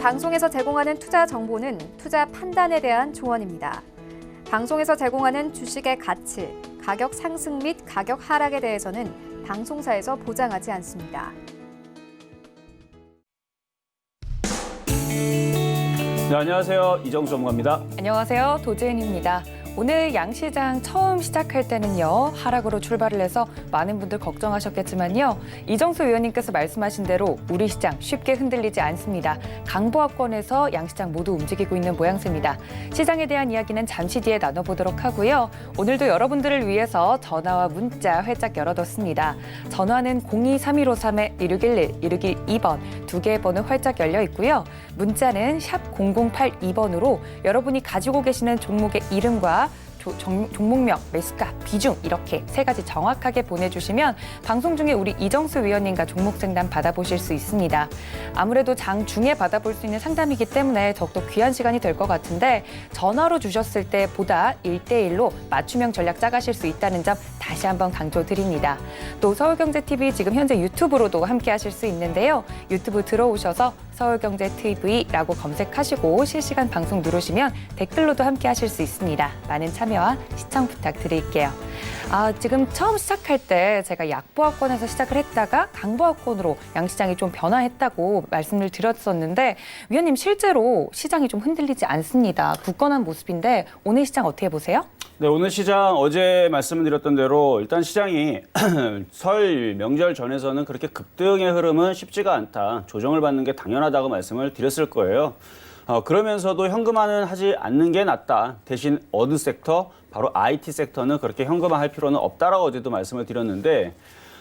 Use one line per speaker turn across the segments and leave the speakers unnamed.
방송에서 제공하는 투자 정보는 투자 판단에 대한 조언입니다. 방송에서 제공하는 주식의 가치, 가격 상승 및 가격 하락에 대해서는 방송사에서 보장하지 않습니다.
네, 안녕하세요. 이정수 전문가입니다.
안녕하세요. 도지은입니다. 오늘 양시장 처음 시작할 때는요, 하락으로 출발을 해서 많은 분들 걱정하셨겠지만요, 이정수 위원님께서 말씀하신 대로 우리 시장 쉽게 흔들리지 않습니다. 강보합권에서 양시장 모두 움직이고 있는 모양새입니다. 시장에 대한 이야기는 잠시 뒤에 나눠보도록 하고요. 오늘도 여러분들을 위해서 전화와 문자 활짝 열어뒀습니다. 전화는 023153-1611, 1612번 두 개의 번호 활짝 열려 있고요. 문자는 샵 0082번으로 여러분이 가지고 계시는 종목의 이름과 종목명, 매수가, 비중 이렇게 세 가지 정확하게 보내주시면 방송 중에 우리 이정수 위원님과 종목 상담 받아보실 수 있습니다. 아무래도 장 중에 받아볼 수 있는 상담이기 때문에 더욱더 귀한 시간이 될 것 같은데 전화로 주셨을 때보다 1대1로 맞춤형 전략 짜가실 수 있다는 점 다시 한번 강조드립니다. 또 서울경제TV 지금 현재 유튜브로도 함께 하실 수 있는데요. 유튜브 들어오셔서 서울경제TV라고 검색하시고 실시간 방송 누르시면 댓글로도 함께 하실 수 있습니다. 많은 참여와 시청 부탁드릴게요. 지금 처음 시작할 때 제가 약보합권에서 시작을 했다가 강보합권으로 양시장이 좀 변화했다고 말씀을 드렸었는데 위원님 실제로 시장이 좀 흔들리지 않습니다. 굳건한 모습인데 오늘 시장 어떻게 보세요?
네, 오늘 시장 어제 말씀드렸던 대로 일단 시장이 설 명절 전에서는 그렇게 급등의 흐름은 쉽지가 않다. 조정을 받는 게 당연하다고 말씀을 드렸을 거예요. 그러면서도 현금화는 하지 않는 게 낫다. 대신 어느 섹터, 바로 IT 섹터는 그렇게 현금화할 필요는 없다라고 어제도 말씀을 드렸는데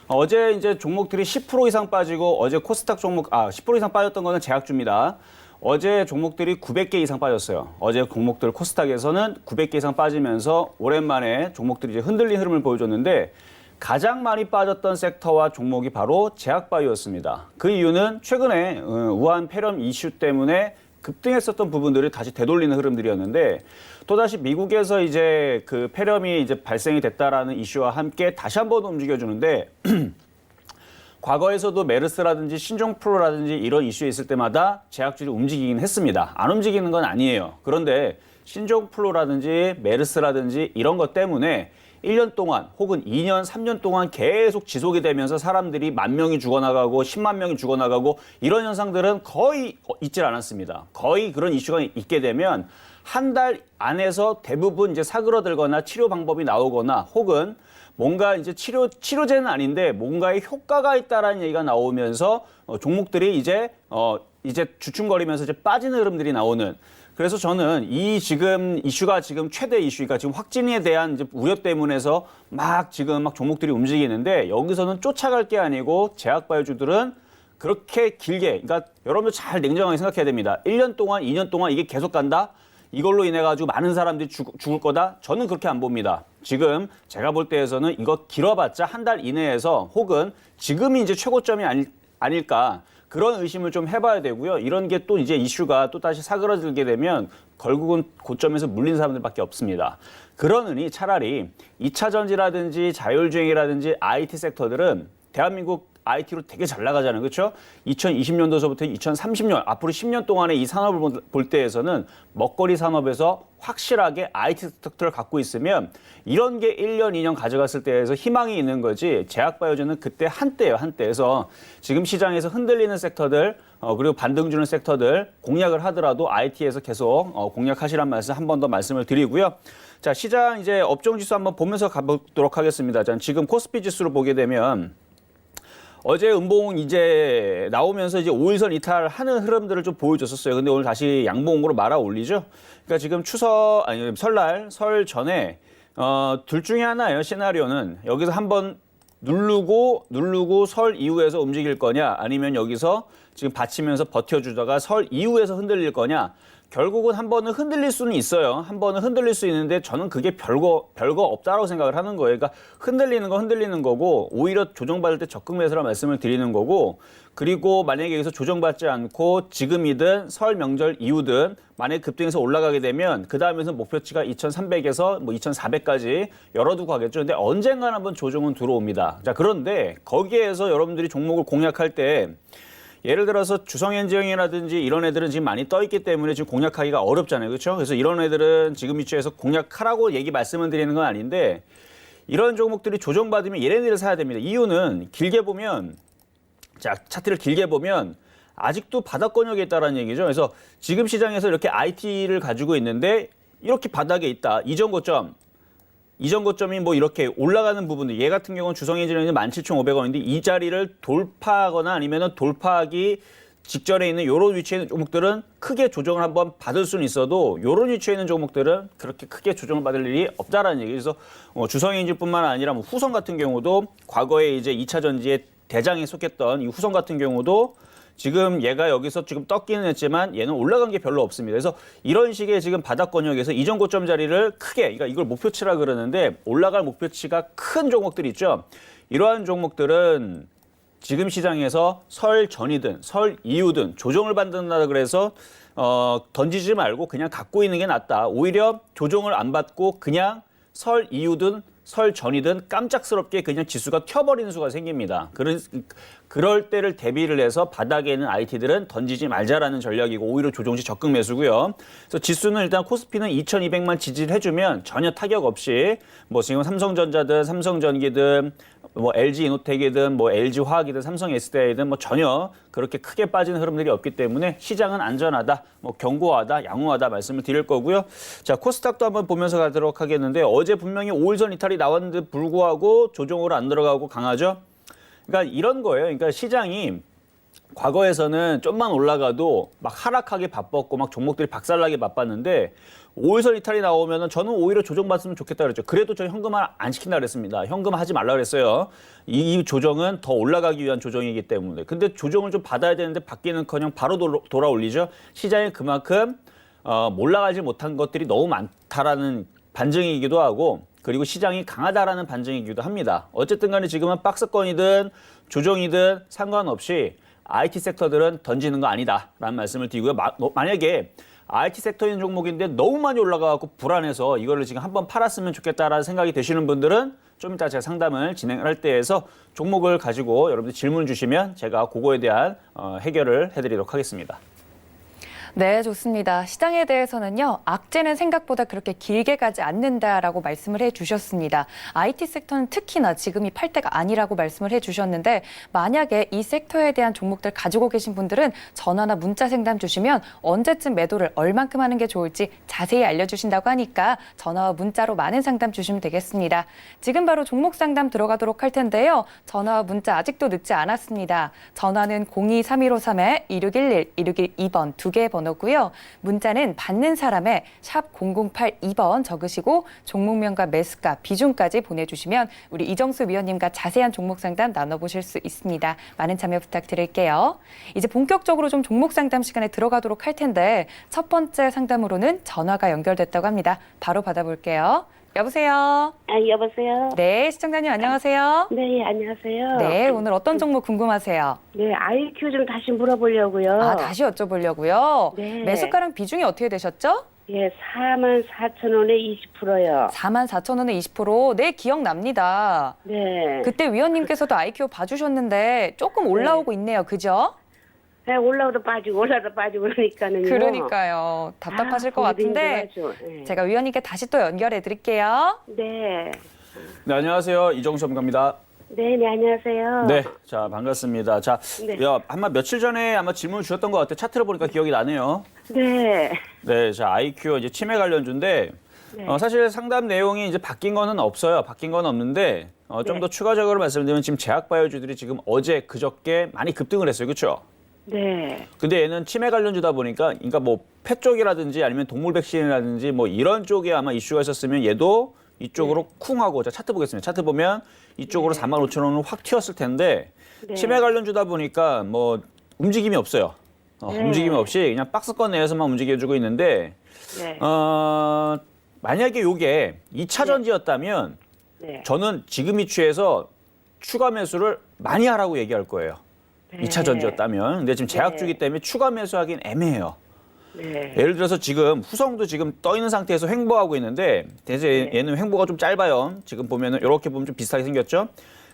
어제 이제 종목들이 10% 이상 빠지고 어제 코스닥 종목 10% 이상 빠졌던 거는 제약주입니다. 어제 종목들이 900개 이상 빠졌어요. 어제 종목들 코스닥에서는 900개 이상 빠지면서 오랜만에 종목들이 이제 흔들린 흐름을 보여줬는데 가장 많이 빠졌던 섹터와 종목이 바로 제약바이오였습니다. 그 이유는 최근에 우한 폐렴 이슈 때문에 급등했었던 부분들을 다시 되돌리는 흐름들이었는데 또다시 미국에서 이제 그 폐렴이 이제 발생이 됐다라는 이슈와 함께 다시 한번 움직여주는데 과거에서도 메르스라든지 신종플루라든지 이런 이슈에 있을 때마다 제약주들이 움직이긴 했습니다. 안 움직이는 건 아니에요. 그런데 신종플루라든지 메르스라든지 이런 것 때문에 1년 동안 혹은 2년, 3년 동안 계속 지속이 되면서 사람들이 10,000명이 죽어나가고 10만 명이 죽어나가고 이런 현상들은 거의 있질 않았습니다. 거의 그런 이슈가 있게 되면 한 달 안에서 대부분 이제 사그러들거나 치료 방법이 나오거나 혹은 뭔가 이제 치료제는 아닌데 뭔가의 효과가 있다라는 얘기가 나오면서 종목들이 이제 주춤거리면서 이제 빠지는 흐름들이 나오는. 그래서 저는 이 지금 이슈가 지금 최대 이슈가 지금 확진에 대한 이제 우려 때문에서 지금 종목들이 움직이는데 여기서는 쫓아갈 게 아니고 제약바이오주들은 그렇게 길게, 그러니까 여러분들 잘 냉정하게 생각해야 됩니다. 1년 동안, 2년 동안 이게 계속 간다? 이걸로 인해 가지고 많은 사람들이 죽을 거다? 저는 그렇게 안 봅니다. 지금 제가 볼 때에서는 이거 길어봤자 한 달 이내에서 혹은 지금이 이제 최고점이 아닐까 그런 의심을 좀 해봐야 되고요. 이런 게 또 이제 이슈가 또 다시 사그러들게 되면 결국은 고점에서 물린 사람들밖에 없습니다. 그러느니 차라리 2차 전지라든지 자율주행이라든지 IT 섹터들은 대한민국 IT로 되게 잘 나가잖아요. 그렇죠? 2020년도서부터 2030년, 앞으로 10년 동안의 이 산업을 볼 때에서는 먹거리 산업에서 확실하게 IT 섹터를 갖고 있으면 이런 게 1년, 2년 가져갔을 때에서 희망이 있는 거지 제약바이오주는 그때 한때예요. 한때에서 지금 시장에서 흔들리는 섹터들 그리고 반등 주는 섹터들 공략을 하더라도 IT에서 계속 공략하시란 말씀 한 번 더 말씀을 드리고요. 자, 시장 이제 업종지수 한번 보면서 가보도록 하겠습니다. 자, 지금 코스피 지수로 보게 되면 어제 음봉 이제 나오면서 이제 5일선 이탈하는 흐름들을 좀 보여줬었어요. 근데 오늘 다시 양봉으로 말아 올리죠. 그러니까 지금 설 전에 둘 중에 하나예요. 시나리오는 여기서 한번 누르고 설 이후에서 움직일 거냐 아니면 여기서 지금 받치면서 버텨주다가 설 이후에서 흔들릴 거냐. 결국은 한 번은 흔들릴 수는 있어요. 한 번은 흔들릴 수 있는데 저는 그게 별거 없다라고 생각을 하는 거예요. 그러니까 흔들리는 건 흔들리는 거고 오히려 조정받을 때 적극 매수라 말씀을 드리는 거고 그리고 만약에 여기서 조정받지 않고 지금이든 설 명절 이후든 만약에 급등해서 올라가게 되면 그 다음에는 목표치가 2,300에서 2,400까지 열어두고 가겠죠. 근데 언젠가는 한번 조정은 들어옵니다. 자, 그런데 거기에서 여러분들이 종목을 공략할 때 예를 들어서 주성엔지형이라든지 이런 애들은 지금 많이 떠 있기 때문에 지금 공략하기가 어렵잖아요. 그렇죠? 그래서 이런 애들은 지금 위치에서 공략하라고 말씀을 드리는 건 아닌데 이런 종목들이 조정받으면 얘네들을 사야 됩니다. 이유는 길게 보면 자, 차트를 길게 보면 아직도 바닥권역에 있다는 얘기죠. 그래서 지금 시장에서 이렇게 IT를 가지고 있는데 이렇게 바닥에 있다. 이전 고점이 뭐 이렇게 올라가는 부분들. 얘 같은 경우는 주성엔지형이 17,500원인데 이 자리를 돌파하거나 아니면 돌파하기 직전에 있는 이런 위치에 있는 종목들은 크게 조정을 한번 받을 수는 있어도 이런 위치에 있는 종목들은 그렇게 크게 조정을 받을 일이 없다라는 얘기. 그래서 주성엔지뿐만 아니라 뭐 후성 같은 경우도 과거에 이제 2차 전지의 대장에 속했던 이 후성 같은 경우도 지금 얘가 여기서 지금 떴기는 했지만 얘는 올라간 게 별로 없습니다. 그래서 이런 식의 지금 바닥권역에서 이전 고점 자리를 크게, 그러니까 이걸 목표치라 그러는데 올라갈 목표치가 큰 종목들 있죠. 이러한 종목들은 지금 시장에서 설 전이든 설 이후든 조정을 받는다 그래서 던지지 말고 그냥 갖고 있는 게 낫다. 오히려 조정을 안 받고 그냥 설 이후든 설 전이든 깜짝스럽게 그냥 지수가 튀어버리는 수가 생깁니다. 그럴 때를 대비를 해서 바닥에 있는 IT들은 던지지 말자라는 전략이고 오히려 조정 시 적극 매수고요. 그래서 지수는 일단 코스피는 2200만 지지를 해주면 전혀 타격 없이 뭐 지금 삼성전자든 삼성전기든 뭐 LG이노텍이든 뭐 LG화학이든 삼성SDI든 뭐 전혀 그렇게 크게 빠지는 흐름들이 없기 때문에 시장은 안전하다, 뭐 견고하다, 양호하다 말씀을 드릴 거고요. 자, 코스닥도 한번 보면서 가도록 하겠는데 어제 분명히 5일선 이탈이 나왔는데 불구하고 조정으로 안 들어가고 강하죠. 그러니까 이런 거예요. 그러니까 시장이 과거에서는 좀만 올라가도 막 하락하게 바빴고 막 종목들이 박살나게 바빴는데 5일선 이탈이 나오면은 저는 오히려 조정받으면 좋겠다 그랬죠. 그래도 저 현금화 안 시킨다 그랬습니다. 현금 하지 말라 그랬어요. 이 조정은 더 올라가기 위한 조정이기 때문에. 근데 조정을 좀 받아야 되는데 받기는커녕 바로 돌아 올리죠. 시장에 그만큼 올라가지 못한 것들이 너무 많다라는 반증이기도 하고 그리고 시장이 강하다라는 반증이기도 합니다. 어쨌든 간에 지금은 박스권이든 조정이든 상관없이 IT 섹터들은 던지는 거 아니다라는 말씀을 드리고요. 만약에 IT 섹터인 종목인데 너무 많이 올라가고 불안해서 이거를 지금 한번 팔았으면 좋겠다라는 생각이 드시는 분들은 좀 이따 제가 상담을 진행할 때에서 종목을 가지고 여러분들 질문 주시면 제가 그거에 대한 해결을 해드리도록 하겠습니다.
네, 좋습니다. 시장에 대해서는요, 악재는 생각보다 그렇게 길게 가지 않는다라고 말씀을 해주셨습니다. IT 섹터는 특히나 지금이 팔 때가 아니라고 말씀을 해주셨는데 만약에 이 섹터에 대한 종목들 가지고 계신 분들은 전화나 문자 상담 주시면 언제쯤 매도를 얼만큼 하는 게 좋을지 자세히 알려주신다고 하니까 전화와 문자로 많은 상담 주시면 되겠습니다. 지금 바로 종목 상담 들어가도록 할 텐데요. 전화와 문자 아직도 늦지 않았습니다. 전화는 02-3153-2611, 2612번 두 개의 번호고요. 문자는 받는 사람의 샵 0082번 적으시고 종목명과 매수가, 비중까지 보내주시면 우리 이정수 위원님과 자세한 종목 상담 나눠보실 수 있습니다. 많은 참여 부탁드릴게요. 이제 본격적으로 좀 종목 상담 시간에 들어가도록 할 텐데 첫 번째 상담으로는 전화가 연결됐다고 합니다. 바로 받아볼게요. 여보세요?
여보세요?
네, 시청자님 안녕하세요.
네, 안녕하세요.
네, 오늘 어떤 종목 궁금하세요?
네, IQ 좀 다시 물어보려고요.
아, 다시 여쭤보려고요.
네.
매수가랑 비중이 어떻게 되셨죠?
예, 44,000원에 20%요.
44,000원에 20%. 네, 기억납니다.
네.
그때 위원님께서도 IQ 봐주셨는데 조금 올라오고 있네요. 그죠?
네, 올라오다 빠지고 그러니까는요.
그러니까요. 답답하실 것 같은데
네.
제가 위원님께 다시 또 연결해 드릴게요.
네.
네, 안녕하세요. 이정수 전문가입니다.
네, 안녕하세요.
네, 자 반갑습니다. 자,
네.
아마 며칠 전에 아마 질문을 주셨던 것 같아요. 차트를 보니까 기억이 나네요.
네.
네, 자 IQ 이제 치매 관련주인데
네.
사실 상담 내용이 이제 바뀐 거는 없어요. 바뀐 건 없는데 좀 더
네. 추가적으로
추가적으로 말씀드리면 지금 제약바이오주들이 지금 어제 그저께 많이 급등을 했어요, 그렇죠?
네.
근데 얘는 치매 관련주다 보니까, 그러니까 뭐 폐 쪽이라든지 아니면 동물 백신이라든지 뭐 이런 쪽에 아마 이슈가 있었으면 얘도 이쪽으로 쿵 하고, 자 차트 보겠습니다. 차트 보면 이쪽으로 45,000원을 확 튀었을 텐데
네.
치매 관련주다 보니까 뭐 움직임이 없어요.
네.
움직임이 없이 그냥 박스권 내에서만 움직여주고 있는데
네.
만약에 요게 2차 전지였다면
네.
저는 지금 이 취해서 추가 매수를 많이 하라고 얘기할 거예요.
네.
2차 전지였다면. 근데 지금 제약주기 때문에 추가 매수하기는 애매해요.
네.
예를 들어서 지금 후성도 지금 떠 있는 상태에서 횡보하고 있는데 대체 얘는 횡보가 좀 짧아요. 지금 보면은 이렇게 보면 좀 비슷하게 생겼죠.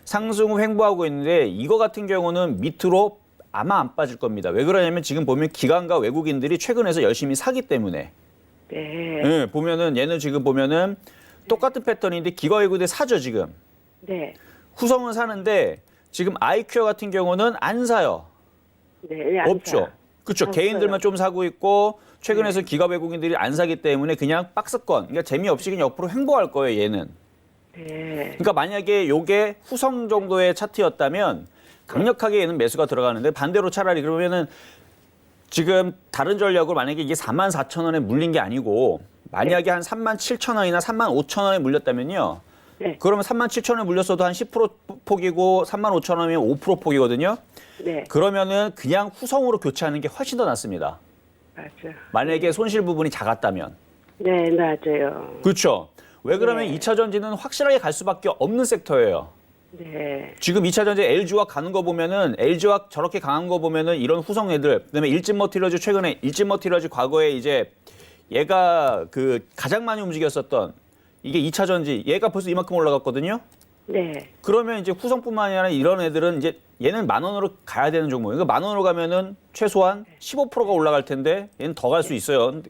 상승 후 횡보하고 있는데 이거 같은 경우는 밑으로 아마 안 빠질 겁니다. 왜 그러냐면 지금 보면 기관과 외국인들이 최근에서 열심히 사기 때문에.
네.
예, 보면은 얘는 지금 보면은 똑같은 패턴인데 기관 외국인들 사죠 지금.
네.
후성은 사는데 지금 아이큐어 같은 경우는 안 사요.
네. 안
없죠.
사.
그렇죠.
없어요.
개인들만 좀 사고 있고 최근에서 기가 외국인들이 안 사기 때문에 그냥 박스권. 그러니까 재미없이 그냥 옆으로 횡보할 거예요, 얘는.
네.
그러니까 만약에 요게 후성 정도의 차트였다면 강력하게 얘는 매수가 들어가는데 반대로 차라리 그러면은 지금 다른 전략으로 만약에 이게 44,000원에 물린 게 아니고 만약에 한 37,000원이나 35,000원에 물렸다면요.
네.
그러면 37,000원에 물렸어도 한 10% 폭이고 35,000원이면 5% 폭이거든요.
네.
그러면은 그냥 후성으로 교체하는 게 훨씬 더 낫습니다.
맞아.
만약에 손실 부분이 작았다면.
네, 맞아요.
그렇죠. 왜 그러면
네.
2차 전지는 확실하게 갈 수밖에 없는 섹터예요.
네.
지금 2차 전지 LG화학 가는 거 보면은 LG화학 저렇게 강한 거 보면은 이런 후성 애들 그다음에 일진머티리얼즈 최근에 일진머티리얼즈 과거에 이제 얘가 그 가장 많이 움직였었던 이게 2차 전지 얘가 벌써 이만큼 올라갔거든요.
네.
그러면 이제 후성뿐만이 아니라 이런 애들은 이제 얘는 10,000원으로 가야 되는 종목이에요. 그러니까 10,000원으로 가면은 최소한 15%가 올라갈 텐데 얘는 더 갈 수 있어요.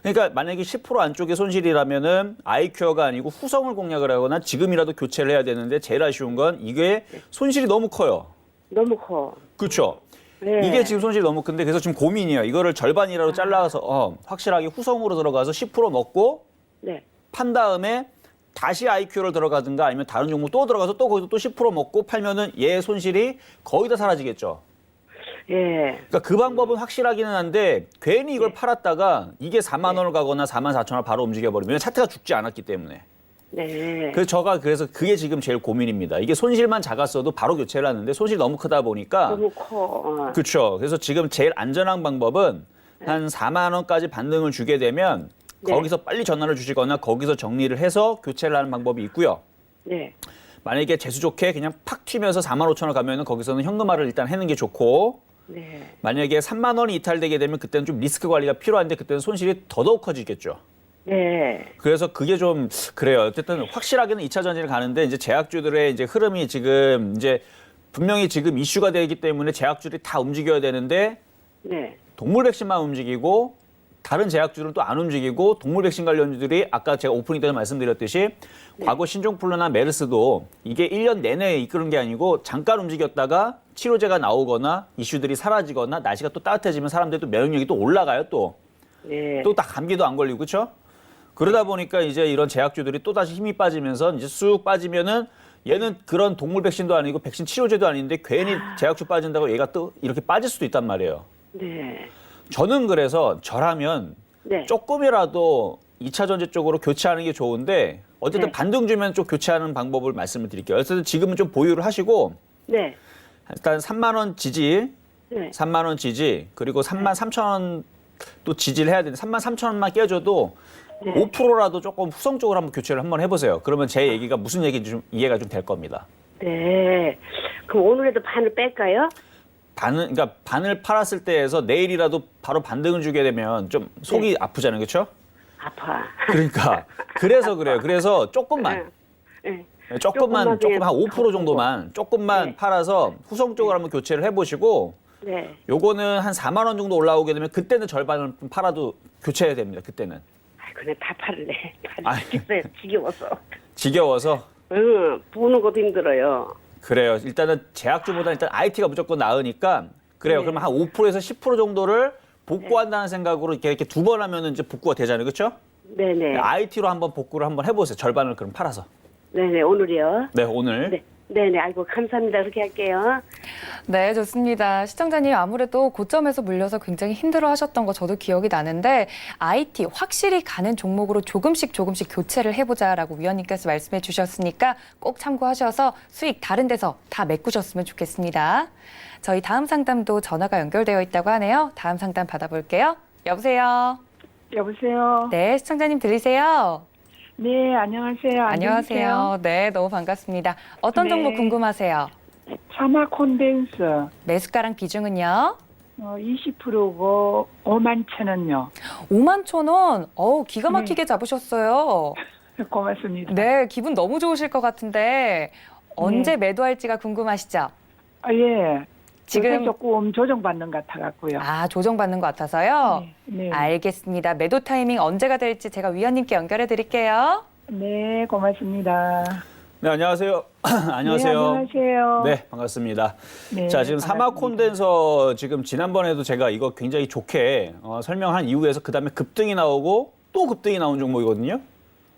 그러니까 만약에 10% 안쪽의 손실이라면은 아이큐어가 아니고 후성을 공략을 하거나 지금이라도 교체를 해야 되는데 제일 아쉬운 건 이게 손실이 너무 커요.
너무 커.
그렇죠?
네.
이게 지금 손실이 너무 큰데 그래서 지금 고민이에요. 이거를 절반이라도 잘라서 확실하게 후성으로 들어가서 10% 먹고
네.
판 다음에 다시 IQ를 들어가든가 아니면 다른 종목 또 들어가서 또 거기서 또 10% 먹고 팔면은 얘 손실이 거의 다 사라지겠죠.
예.
그러니까 그 방법은 확실하기는 한데 괜히 이걸 팔았다가 이게 4만 원을 가거나 44,000원 바로 움직여버리면 차트가 죽지 않았기 때문에.
네.
그래서 그게 지금 제일 고민입니다. 이게 손실만 작았어도 바로 교체를 하는데 손실이 너무 크다 보니까
너무 커.
그렇죠. 그래서 지금 제일 안전한 방법은 한 4만 원까지 반등을 주게 되면
네.
거기서 빨리 전화를 주시거나 거기서 정리를 해서 교체를 하는 방법이 있고요.
네.
만약에 재수 좋게 그냥 팍 튀면서 4만 5천 원 가면은 거기서는 현금화를 일단 하는 게 좋고
네.
만약에 3만 원이 이탈되게 되면 그때는 좀 리스크 관리가 필요한데 그때는 손실이 더더욱 커지겠죠.
네.
그래서 그게 좀 그래요. 어쨌든 확실하게는 2차 전지를 가는데 이제 제약주들의 이제 흐름이 지금 이제 분명히 지금 이슈가 되기 때문에 제약주들이 다 움직여야 되는데
네.
동물 백신만 움직이고 다른 제약주들은 또 안 움직이고 동물 백신 관련주들이 아까 제가 오프닝 때도 말씀드렸듯이 과거 신종플루나 메르스도 이게 1년 내내 이끄는 게 아니고 잠깐 움직였다가 치료제가 나오거나 이슈들이 사라지거나 날씨가 또 따뜻해지면 사람들이 또 면역력이 또 올라가요 또.
네.
또 다 감기도 안 걸리고 그렇죠? 그러다 보니까 이제 이런 제약주들이 또 다시 힘이 빠지면서 이제 쑥 빠지면은 얘는 그런 동물 백신도 아니고 백신 치료제도 아닌데 괜히 제약주 빠진다고 얘가 또 이렇게 빠질 수도 있단 말이에요.
네.
저는 그래서 저라면
네.
조금이라도 2차 전지 쪽으로 교체하는 게 좋은데 어쨌든
네.
반등 주면 좀 교체하는 방법을 말씀을 드릴게요. 어쨌든 지금은 좀 보유를 하시고
네.
일단 3만 원 지지,
네.
3만 원 지지, 그리고 3만 3천 원 또 지지를 해야 되는데 3만 3천 원만 깨줘도
네.
5%라도 조금 후성적으로 한번 교체를 한번 해보세요. 그러면 제 얘기가 무슨 얘기인지 좀 이해가 좀 될 겁니다.
네. 그럼 오늘에도 반을 뺄까요?
그러니까 반을 팔았을 때에서 내일이라도 바로 반등을 주게 되면 좀 속이 아프잖아요, 그렇죠?
아파.
그러니까 그래서 그래요. 그래서 조금만,
네.
조금 한
그냥
5% 정도만 조금만
네.
팔아서 후성 쪽으로 한번 교체를 해보시고.
네.
요거는 한 4만 원 정도 올라오게 되면 그때는 절반을 팔아도 교체해야 됩니다. 그때는.
아, 그냥 다 팔래.
아이.
팔겠어요. 지겨워서.
지겨워서.
응. 보는 것도 힘들어요.
그래요. 일단은 제약주보다 일단 IT가 무조건 나으니까 그래요.
네.
그러면 한 5%에서 10% 정도를 복구한다는 생각으로 이렇게 두 번 하면은 이제 복구가 되잖아요. 그렇죠?
네네.
IT로 한번 복구를 한번 해보세요. 절반을 그럼 팔아서.
네네. 오늘이요.
네, 오늘.
네. 네네. 아이고, 감사합니다. 그렇게 할게요.
네, 좋습니다. 시청자님 아무래도 고점에서 물려서 굉장히 힘들어하셨던 거 저도 기억이 나는데 IT 확실히 가는 종목으로 조금씩 교체를 해보자라고 위원님께서 말씀해 주셨으니까 꼭 참고하셔서 수익 다른 데서 다 메꾸셨으면 좋겠습니다. 저희 다음 상담도 전화가 연결되어 있다고 하네요. 다음 상담 받아볼게요. 여보세요.
여보세요.
네, 시청자님 들리세요?
네, 안녕하세요.
안녕하세요. 네, 너무 반갑습니다. 어떤
네.
종목 궁금하세요?
차마 콘덴스
매수가랑 비중은요?
20%고 5만 천 원요.
5만 천 원. 기가 막히게 잡으셨어요.
고맙습니다.
네, 기분 너무 좋으실 것 같은데 언제 매도할지가 궁금하시죠?
아, 예.
지금
조금 조정받는 것 같아갖고요.
조정받는 것 같아서요.
네.
알겠습니다. 매도 타이밍 언제가 될지 제가 위원님께 연결해 드릴게요.
네, 고맙습니다.
네, 안녕하세요. 안녕하세요.
네, 안녕하세요.
네, 반갑습니다.
네,
자, 지금 사막
반갑습니다.
콘덴서 지금 지난번에도 제가 이거 굉장히 좋게 설명한 이후에서 그다음에 급등이 나오고 또 급등이 나온 종목이거든요.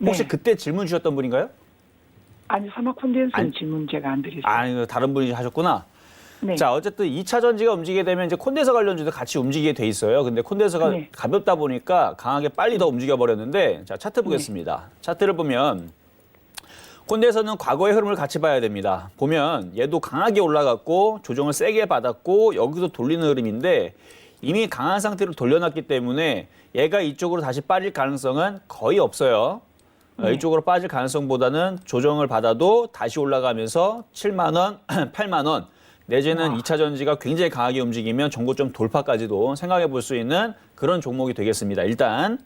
혹시
네.
그때 질문 주셨던 분인가요?
아니, 사막 콘덴서는
아니,
질문 제가 안 드렸어요.
아니, 다른 분이 하셨구나.
네.
자, 어쨌든 2차 전지가 움직이게 되면 이제 콘덴서 관련주도 같이 움직이게 돼 있어요. 근데 콘덴서가
네.
가볍다 보니까 강하게 빨리 더 움직여 버렸는데, 자, 차트 보겠습니다. 차트를 보면 콘덴서는 과거의 흐름을 같이 봐야 됩니다. 보면 얘도 강하게 올라갔고 조정을 세게 받았고 여기서 돌리는 흐름인데 이미 강한 상태로 돌려놨기 때문에 얘가 이쪽으로 다시 빠질 가능성은 거의 없어요. 이쪽으로 빠질 가능성보다는 조정을 받아도 다시 올라가면서 7만 원, 8만 원 내지는 2차 전지가 굉장히 강하게 움직이면 정고점 돌파까지도 생각해 볼 수 있는 그런 종목이 되겠습니다. 일단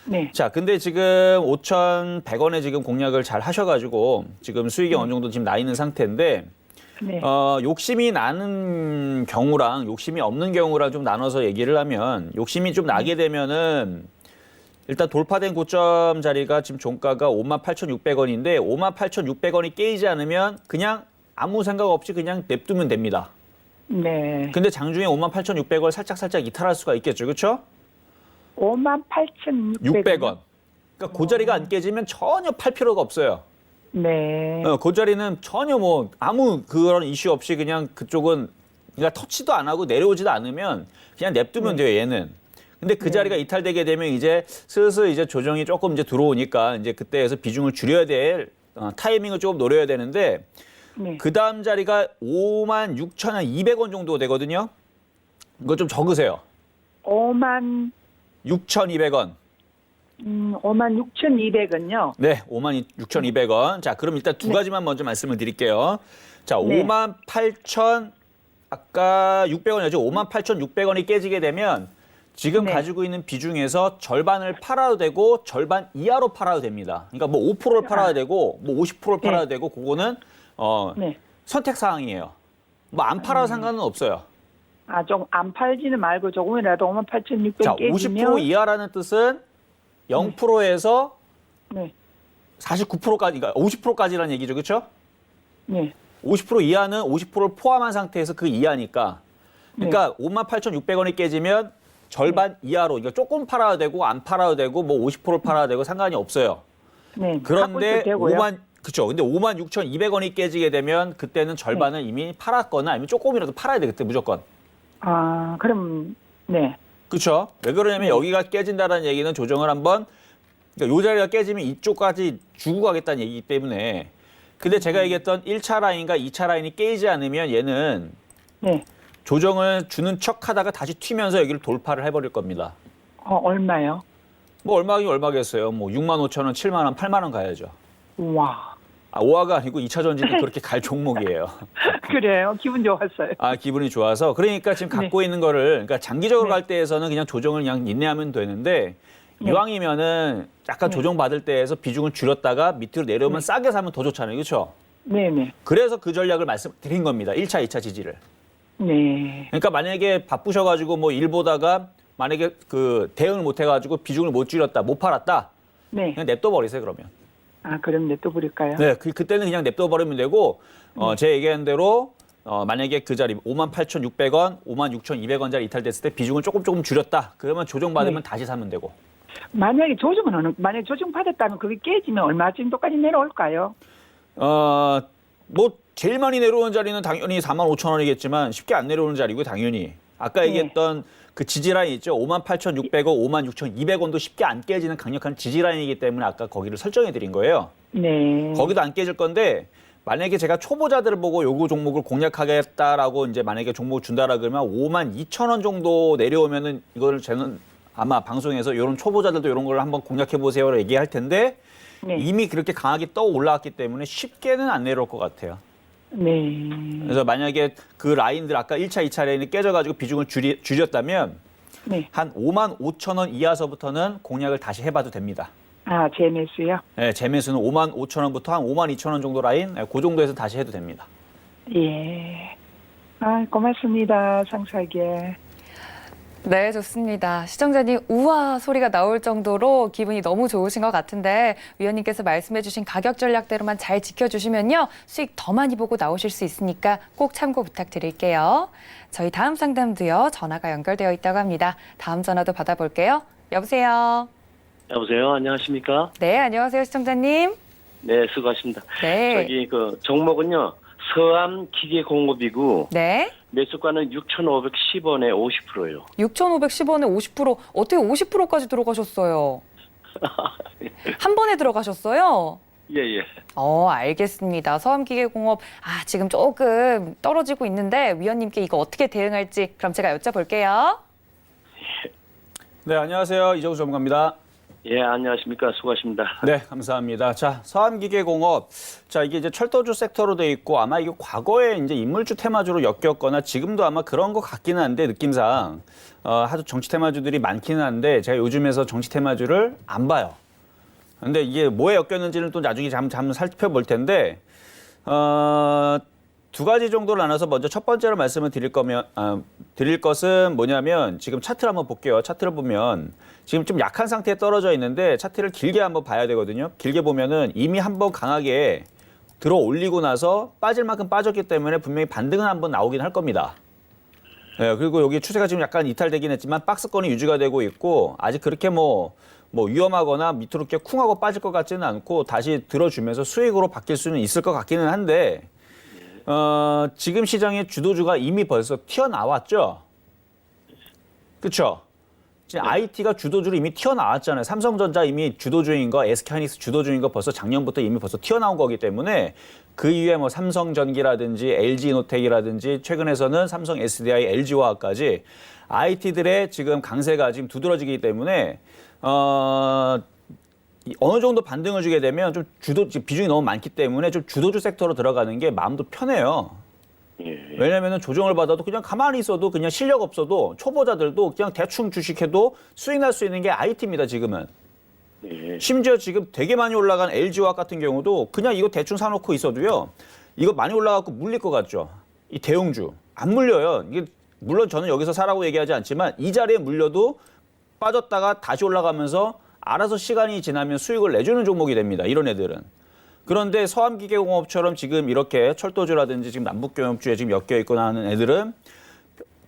네.
자, 근데 지금 5,100원에 지금 공략을 잘 하셔가지고 지금 수익이 어느 정도 지금 나 있는 상태인데
네.
욕심이 나는 경우랑 욕심이 없는 경우랑 좀 나눠서 얘기를 하면 욕심이 좀 나게 되면은 일단 돌파된 고점 자리가 지금 종가가 58,600원인데 58,600원이 깨지지 않으면 그냥 아무 생각 없이 그냥 냅두면 됩니다.
네.
근데 장중에 58,600원 살짝 이탈할 수가 있겠죠. 그렇죠?
58,600원.
600원. 그러니까 그 자리가 안 깨지면 전혀 팔 필요가 없어요.
네.
그 자리는 전혀 뭐 아무 그런 이슈 없이 그냥 그쪽은 그러니까 터치도 안 하고 내려오지도 않으면 그냥 냅두면 돼요, 얘는. 근데 그 자리가 이탈되게 되면 이제 슬슬 이제 조정이 조금 이제 들어오니까 이제 그때에서 비중을 줄여야 될 타이밍을 조금 노려야 되는데
네.
그 다음 자리가 56,200원 정도 되거든요. 이거 좀 적으세요. 6,200원.
56,200원요.
네, 56,200원. 자, 그럼 일단 두 가지만 먼저 말씀을 드릴게요. 자,
네.
58,000 아까 600원이었죠. 58,600원이 깨지게 되면 지금
네.
가지고 있는 비중에서 절반을 팔아도 되고 절반 이하로 팔아도 됩니다. 그러니까 뭐 5%를 팔아야 되고 뭐 50%를 팔아야
네.
되고 그거는
네.
선택 사항이에요. 뭐 안 팔아도 상관은 없어요.
좀 안 팔지는 말고 조금이라도 58,600원
자,
깨지면
50% 이하라는 뜻은 0%에서
네.
49%까지, 그러니까 50%까지라는 얘기죠. 그렇죠?
네.
50% 이하는 50%를 포함한 상태에서 그 이하니까. 그러니까 58,600원이 깨지면 절반 이하로, 그러니까 조금 팔아야 되고 안 팔아도 되고 뭐 50%를 팔아야 되고 상관이 없어요.
네.
그런데
갖고 있어도 되고요.
그렇죠. 근데 56,200원이 깨지게 되면 그때는 절반을 이미 팔았거나 아니면 조금이라도 팔아야 돼. 그때 무조건.
그럼 네.
그렇죠. 왜 그러냐면 여기가 깨진다는 얘기는 조정을 한번 그러니까 요 자리가 깨지면 이쪽까지 주고 가겠다는 얘기이기 때문에 근데 제가 얘기했던 1차 라인과 2차 라인이 깨지지 않으면 얘는
네.
조정을 주는 척 하다가 다시 튀면서 여기를 돌파를 해버릴 겁니다.
얼마요?
뭐 얼마긴 얼마겠어요. 뭐 65,000원, 7만 원, 8만 원 가야죠.
와.
오화가 아니고 2차 전지는 그렇게 갈 종목이에요.
그래요. 기분 좋았어요.
기분이 좋아서. 그러니까 지금 갖고 있는 거를, 그러니까 장기적으로 갈 때에서는 그냥 조정을 그냥 인내하면 되는데, 이왕이면은 약간 조정받을 때에서 비중을 줄였다가 밑으로 내려오면 싸게 사면 더 좋잖아요. 그렇죠?
네네.
그래서 그 전략을 말씀드린 겁니다. 1차, 2차 지지를.
네.
그러니까 만약에 바쁘셔가지고 뭐 일 보다가 만약에 그 대응을 못 해가지고 비중을 못 줄였다, 못 팔았다,
네.
그냥 냅둬 버리세요, 그러면.
그럼 냅둬 버릴까요?
네, 그때는 그냥 냅둬 버리면 되고, 제 얘기한 대로, 만약에 그 자리 58,600원, 56,200원짜리 이탈됐을 때 비중을 조금 줄였다. 그러면 조정받으면 다시 사면 되고.
만약에 조정 받았다면 그게 깨지면 얼마 정도까지 내려올까요?
뭐 제일 많이 내려오는 자리는 당연히 45,000원이겠지만 쉽게 안 내려오는 자리고 당연히. 아까 얘기했던 그 지지라인 있죠. 58,600원, 56,200원도 쉽게 안 깨지는 강력한 지지라인이기 때문에 아까 거기를 설정해 드린 거예요.
네.
거기도 안 깨질 건데 만약에 제가 초보자들을 보고 요구 종목을 공략하겠다라고 이제 만약에 종목을 준다라 그러면 52,000원 정도 내려오면은 이거를 저는 아마 방송에서 이런 초보자들도 이런 걸 한번 공략해 보세요라고 얘기할 텐데
네.
이미 그렇게 강하게 떠 올라왔기 때문에 쉽게는 안 내려올 것 같아요.
네.
그래서 만약에 그 라인들 아까 1차, 2차 라인이 깨져가지고 비중을 줄였다면
네.
한 55,000원 이하서부터는 공략을 다시 해봐도 됩니다.
제 매수요?
네, 제 매수는 55,000원부터 한 52,000원 정도 라인, 그 정도에서 다시 해도 됩니다.
예. 고맙습니다. 상세하게.
네, 좋습니다. 시청자님 우와 소리가 나올 정도로 기분이 너무 좋으신 것 같은데 위원님께서 말씀해주신 가격 전략대로만 잘 지켜주시면요. 수익 더 많이 보고 나오실 수 있으니까 꼭 참고 부탁드릴게요. 저희 다음 상담도요. 전화가 연결되어 있다고 합니다. 다음 전화도 받아볼게요. 여보세요.
여보세요. 안녕하십니까?
네, 안녕하세요. 시청자님.
네, 수고하십니다.
네.
저기 그 종목은요. 서암 기계공업이고
네.
매수가는 6,510원에 50%예요.
6,510원에 50%. 어떻게 50%까지 들어가셨어요? 한 번에 들어가셨어요?
예, 예.
알겠습니다. 서암기계공업, 지금 조금 떨어지고 있는데 위원님께 이거 어떻게 대응할지 그럼 제가 여쭤볼게요.
네, 안녕하세요. 이정수 전문가입니다.
예, 안녕하십니까? 수고하십니다.
네, 감사합니다. 자, 서암기계공업. 자, 이게 이제 철도주 섹터로 돼 있고 아마 이게 과거에 이제 인물주 테마주로 엮였거나 지금도 아마 그런 것 같기는 한데 느낌상 하도 정치 테마주들이 많기는 한데 제가 요즘에서 정치 테마주를 안 봐요. 근데 이게 뭐에 엮였는지는 또 나중에 잠 살펴볼 텐데 두 가지 정도로 나눠서 먼저 첫 번째로 말씀을 드릴 것은 뭐냐면 지금 차트를 한번 볼게요. 차트를 보면 지금 좀 약한 상태에 떨어져 있는데 차트를 길게 한번 봐야 되거든요. 길게 보면은 이미 한번 강하게 들어 올리고 나서 빠질 만큼 빠졌기 때문에 분명히 반등은 한번 나오긴 할 겁니다. 네, 그리고 여기 추세가 지금 약간 이탈되긴 했지만 박스권이 유지가 되고 있고 아직 그렇게 뭐 위험하거나 밑으로 이렇게 쿵하고 빠질 것 같지는 않고 다시 들어주면서 수익으로 바뀔 수는 있을 것 같기는 한데 지금 시장의 주도주가 이미 벌써 튀어나왔죠. 그렇죠? 지금
네.
IT가 주도주로 이미 튀어나왔잖아요. 삼성전자 이미 주도주인 거, SK하이닉스 주도주인 거 벌써 작년부터 이미 벌써 튀어나온 거기 때문에 그 이후에 뭐 삼성전기라든지 LG이노텍이라든지 최근에서는 삼성 SDI, LG화학까지 IT들의 지금 강세가 지금 두드러지기 때문에 어느 정도 반등을 주게 되면 좀 비중이 너무 많기 때문에 좀 주도주 섹터로 들어가는 게 마음도 편해요.
예.
왜냐면은 조정을 받아도 그냥 가만히 있어도 그냥 실력 없어도 초보자들도 그냥 대충 주식해도 수익 날 수 있는 게 IT입니다, 지금은.
예.
심지어 지금 되게 많이 올라간 LG화학 같은 경우도 그냥 이거 대충 사놓고 있어도요. 이거 많이 올라가고 물릴 것 같죠. 이 대형주. 안 물려요. 이게 물론 저는 여기서 사라고 얘기하지 않지만 이 자리에 물려도 빠졌다가 다시 올라가면서 알아서 시간이 지나면 수익을 내주는 종목이 됩니다. 이런 애들은. 그런데 서암기계공업처럼 지금 이렇게 철도주라든지 지금 남북경협주에 지금 엮여있거나 하는 애들은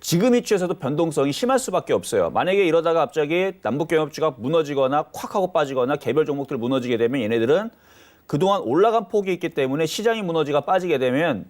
지금 위치에서도 변동성이 심할 수밖에 없어요. 만약에 이러다가 갑자기 남북경협주가 무너지거나 콱 하고 빠지거나 개별 종목들 무너지게 되면 얘네들은 그동안 올라간 폭이 있기 때문에 시장이 무너지가 빠지게 되면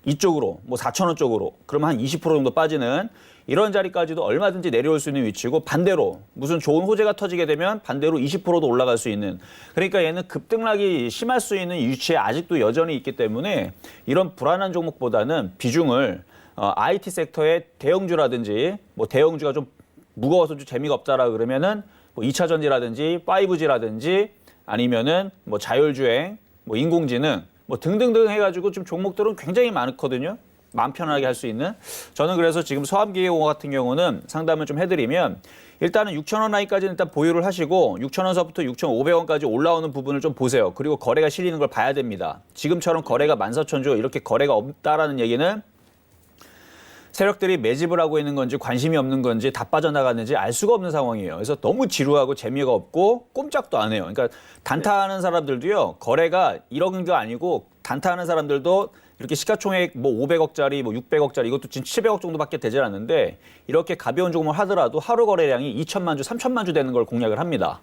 이쪽으로 뭐 4,000원 쪽으로 그러면 한 20% 정도 빠지는 이런 자리까지도 얼마든지 내려올 수 있는 위치고 반대로 무슨 좋은 호재가 터지게 되면 반대로 20%도 올라갈 수 있는 그러니까 얘는 급등락이 심할 수 있는 위치에 아직도 여전히 있기 때문에 이런 불안한 종목보다는 비중을 IT 섹터의 대형주라든지 뭐 대형주가 좀 무거워서 좀 재미가 없다라 그러면은 뭐 2차 전지라든지 5G라든지 아니면은 뭐 자율주행, 뭐 인공지능 뭐 등등등 해가지고 좀 종목들은 굉장히 많거든요. 마음 편하게 할 수 있는. 저는 그래서 지금 서암기계공업 같은 경우는 상담을 좀 해드리면 일단은 6,000원 라인까지는 일단 보유를 하시고 6,000원서부터 6,500원까지 올라오는 부분을 좀 보세요. 그리고 거래가 실리는 걸 봐야 됩니다. 지금처럼 거래가 14,000주 이렇게 거래가 없다라는 얘기는 세력들이 매집을 하고 있는 건지 관심이 없는 건지 다 빠져나갔는지 알 수가 없는 상황이에요. 그래서 너무 지루하고 재미가 없고 꼼짝도 안 해요. 그러니까 단타하는 사람들도요. 거래가 이런 게 아니고 단타하는 사람들도 이렇게 시가총액 뭐 500억짜리 뭐 600억짜리 이것도 지금 700억 정도밖에 되질 않는데 이렇게 가벼운 종목을 하더라도 하루 거래량이 2천만 주, 3천만 주 되는 걸 공략을 합니다.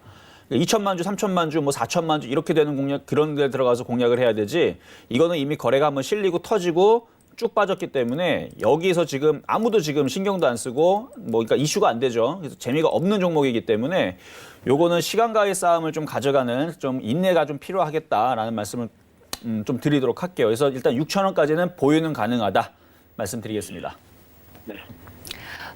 2천만 주, 3천만 주, 뭐 4천만 주 이렇게 되는 공략 그런 데 들어가서 공략을 해야 되지 이거는 이미 거래가 한번 실리고 터지고 쭉 빠졌기 때문에 여기서 지금 아무도 지금 신경도 안 쓰고 뭐 그러니까 이슈가 안 되죠. 그래서 재미가 없는 종목이기 때문에 요거는 시간과의 싸움을 좀 가져가는 좀 인내가 좀 필요하겠다라는 말씀을 좀 드리도록 할게요. 그래서 일단 6,000원까지는 보유는 가능하다 말씀드리겠습니다.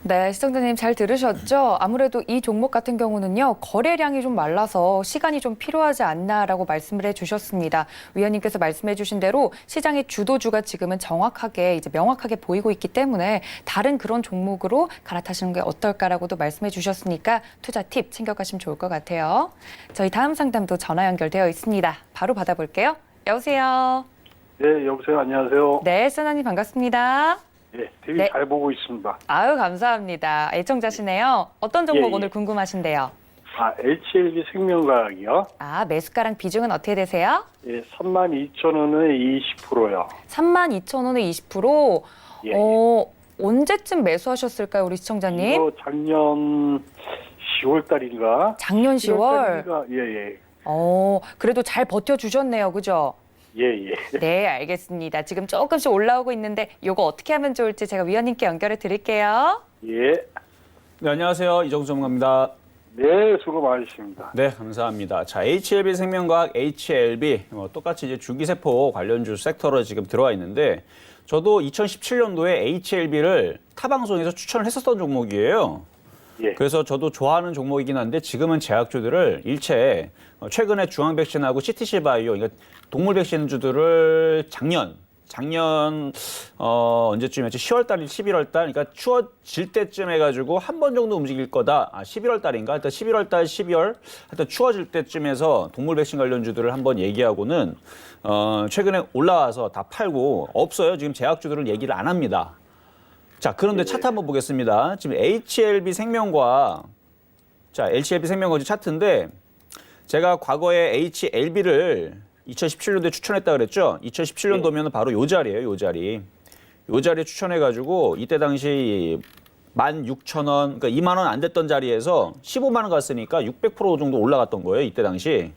네, 시청자님 잘 들으셨죠? 아무래도 이 종목 같은 경우는요, 거래량이 좀 말라서 시간이 좀 필요하지 않나라고 말씀을 해주셨습니다. 위원님께서 말씀해주신 대로 시장의 주도주가 지금은 정확하게 이제 명확하게 보이고 있기 때문에 다른 그런 종목으로 갈아타시는 게 어떨까라고도 말씀해주셨으니까 투자 팁 챙겨가시면 좋을 것 같아요. 저희 다음 상담도 전화 연결되어 있습니다. 바로 받아볼게요. 여보세요.
네, 여보세요. 안녕하세요.
네, 선생님 반갑습니다.
예, 되게
네.
잘 보고 있습니다.
아유, 감사합니다. 애청자시네요. 어떤 종목
예, 예.
오늘 궁금하신데요?
HLB 생명과학이요.
매수가랑 비중은 어떻게 되세요?
예, 32,000원에 20%요.
32,000원에 20%.
예.
언제쯤 매수하셨을까요, 우리 시청자님?
이거 작년 10월 달인가?
작년 10월.
예, 예.
그래도 잘 버텨주셨네요, 그죠?
예, 예.
네, 알겠습니다. 지금 조금씩 올라오고 있는데 이거 어떻게 하면 좋을지 제가 위원님께 연결해 드릴게요.
예.
네, 안녕하세요. 이정수 전문가입니다.
네, 수고 많으십니다.
네, 감사합니다. 자, HLB 생명과학, HLB 똑같이 이제 줄기세포 관련주 섹터로 지금 들어와 있는데 저도 2017년도에 HLB를 타 방송에서 추천을 했었던 종목이에요.
예.
그래서 저도 좋아하는 종목이긴 한데 지금은 제약주들을 일체 최근에 중앙 백신하고 CTC 바이오, 그러니까 동물 백신주들을 작년 언제쯤이었지? 10월 달, 11월 달, 그러니까 추워질 때쯤 해가지고 한 번 정도 움직일 거다. 11월 달인가? 하여튼 11월 달, 12월, 하여튼 추워질 때쯤에서 동물 백신 관련주들을 한번 얘기하고는 최근에 올라와서 다 팔고 없어요. 지금 제약주들을 얘기를 안 합니다. 자, 그런데 차트 한번 보겠습니다. 지금 HLB 생명과학, 자, HLB 생명과학 차트인데 제가 과거에 HLB를 2017년도에 추천했다 그랬죠? 2017년도면 바로 요 자리예요, 요 자리. 요 자리에 추천해가지고 이때 당시 16,000원, 그러니까 2만 원 안 됐던 자리에서 15만 원 갔으니까 600% 정도 올라갔던 거예요, 이때 당시.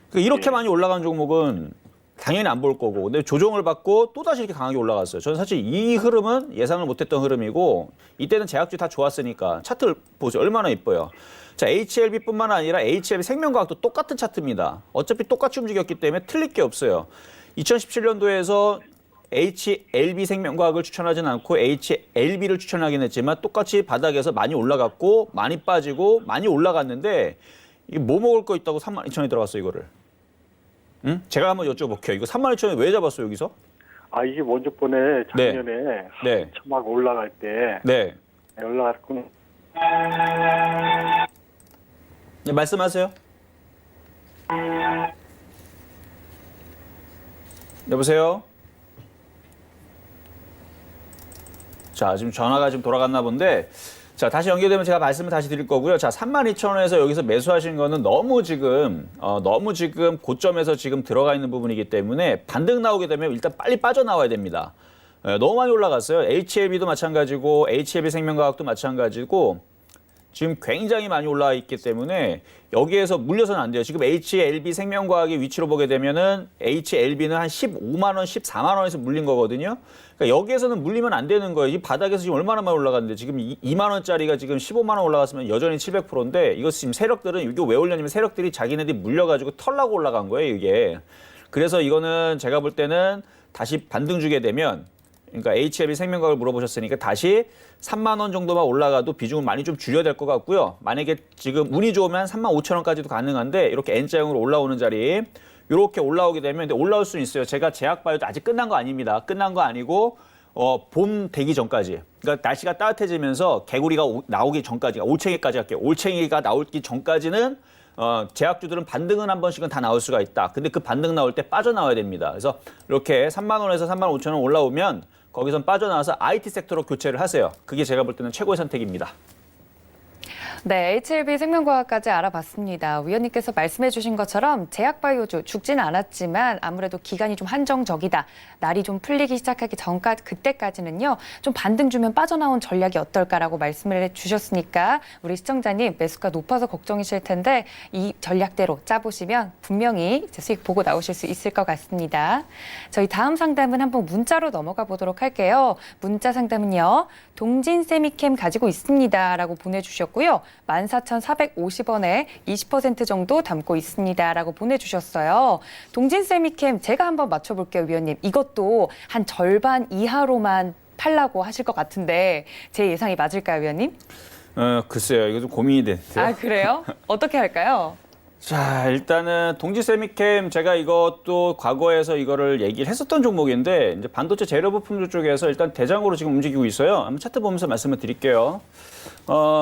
그러니까 이렇게 많이 올라간 종목은 당연히 안 볼 거고, 근데 조정을 받고 또다시 이렇게 강하게 올라갔어요. 저는 사실 이 흐름은 예상을 못했던 흐름이고, 이때는 제약주 다 좋았으니까 차트를 보세요. 얼마나 이뻐요. 자, HLB뿐만 아니라 HLB 생명과학도 똑같은 차트입니다. 어차피 똑같이 움직였기 때문에 틀릴 게 없어요. 2017년도에서 HLB 생명과학을 추천하진 않고 HLB를 추천하긴 했지만 똑같이 바닥에서 많이 올라갔고 많이 빠지고 많이 올라갔는데 이게 뭐 먹을 거 있다고 32,000원에 들어갔어 이거를. 응? 제가 한번 여쭤볼게요. 이거 32,000원에 왜 잡았어요 여기서?
이게 먼저 번에 작년에
네.
막 올라갈 때
네.
올라갔군요.
네, 말씀하세요. 여보세요? 자, 지금 전화가 지금 돌아갔나 본데, 자, 다시 연결되면 제가 말씀을 다시 드릴 거고요. 자, 32,000원에서 여기서 매수하신 거는 너무 지금 고점에서 지금 들어가 있는 부분이기 때문에 반등 나오게 되면 일단 빨리 빠져나와야 됩니다. 너무 많이 올라갔어요. HLB도 마찬가지고, HLB 생명과학도 마찬가지고, 지금 굉장히 많이 올라와 있기 때문에 여기에서 물려서는 안 돼요. 지금 HLB 생명과학의 위치로 보게 되면은 HLB는 한 15만 원, 14만 원에서 물린 거거든요. 그러니까 여기에서는 물리면 안 되는 거예요. 이 바닥에서 지금 얼마나 많이 올라갔는데 지금 2만 원짜리가 지금 15만 원 올라갔으면 여전히 700%인데 이거 지금 세력들은 이게 왜 올렸냐면 세력들이 자기네들이 물려가지고 털라고 올라간 거예요, 이게. 그래서 이거는 제가 볼 때는 다시 반등 주게 되면 그러니까 HLB 생명과학을 물어보셨으니까 다시 3만 원 정도만 올라가도 비중을 많이 좀 줄여야 될 것 같고요. 만약에 지금 운이 좋으면 3만 5천 원까지도 가능한데 이렇게 N자형으로 올라오는 자리 이렇게 올라오게 되면 근데 올라올 수 있어요. 제가 제약바이오도 아직 끝난 거 아닙니다. 끝난 거 아니고 봄 되기 전까지. 그러니까 날씨가 따뜻해지면서 개구리가 나오기 전까지, 올챙이까지 할게요. 올챙이가 나오기 전까지는 제약주들은 반등은 한 번씩은 다 나올 수가 있다. 근데 그 반등 나올 때 빠져나와야 됩니다. 그래서 이렇게 3만 원에서 3만 5천 원 올라오면 거기선 빠져나와서 IT 섹터로 교체를 하세요. 그게 제가 볼 때는 최고의 선택입니다.
네, HLB 생명과학까지 알아봤습니다. 위원님께서 말씀해 주신 것처럼 제약바이오주 죽지는 않았지만 아무래도 기간이 좀 한정적이다. 날이 좀 풀리기 시작하기 전까지 그때까지는요. 좀 반등 주면 빠져나온 전략이 어떨까라고 말씀을 해주셨으니까 우리 시청자님 매수가 높아서 걱정이실 텐데 이 전략대로 짜보시면 분명히 이제 수익 보고 나오실 수 있을 것 같습니다. 저희 다음 상담은 한번 문자로 넘어가 보도록 할게요. 문자 상담은요. 동진 세미캠 가지고 있습니다라고 보내주셨고요. 14,450원에 20% 정도 담고 있습니다라고 보내주셨어요. 동진 세미캠 제가 한번 맞춰볼게요, 위원님. 이것도 한 절반 이하로만 팔라고 하실 것 같은데 제 예상이 맞을까요, 위원님?
글쎄요. 이거 좀 고민이 되는데요.
아, 그래요? 어떻게 할까요?
자, 일단은 동지 세미캠 제가 이것도 과거에서 이거를 얘기를 했었던 종목인데 이제 반도체 재료 부품주 쪽에서 일단 대장으로 지금 움직이고 있어요. 한번 차트 보면서 말씀을 드릴게요.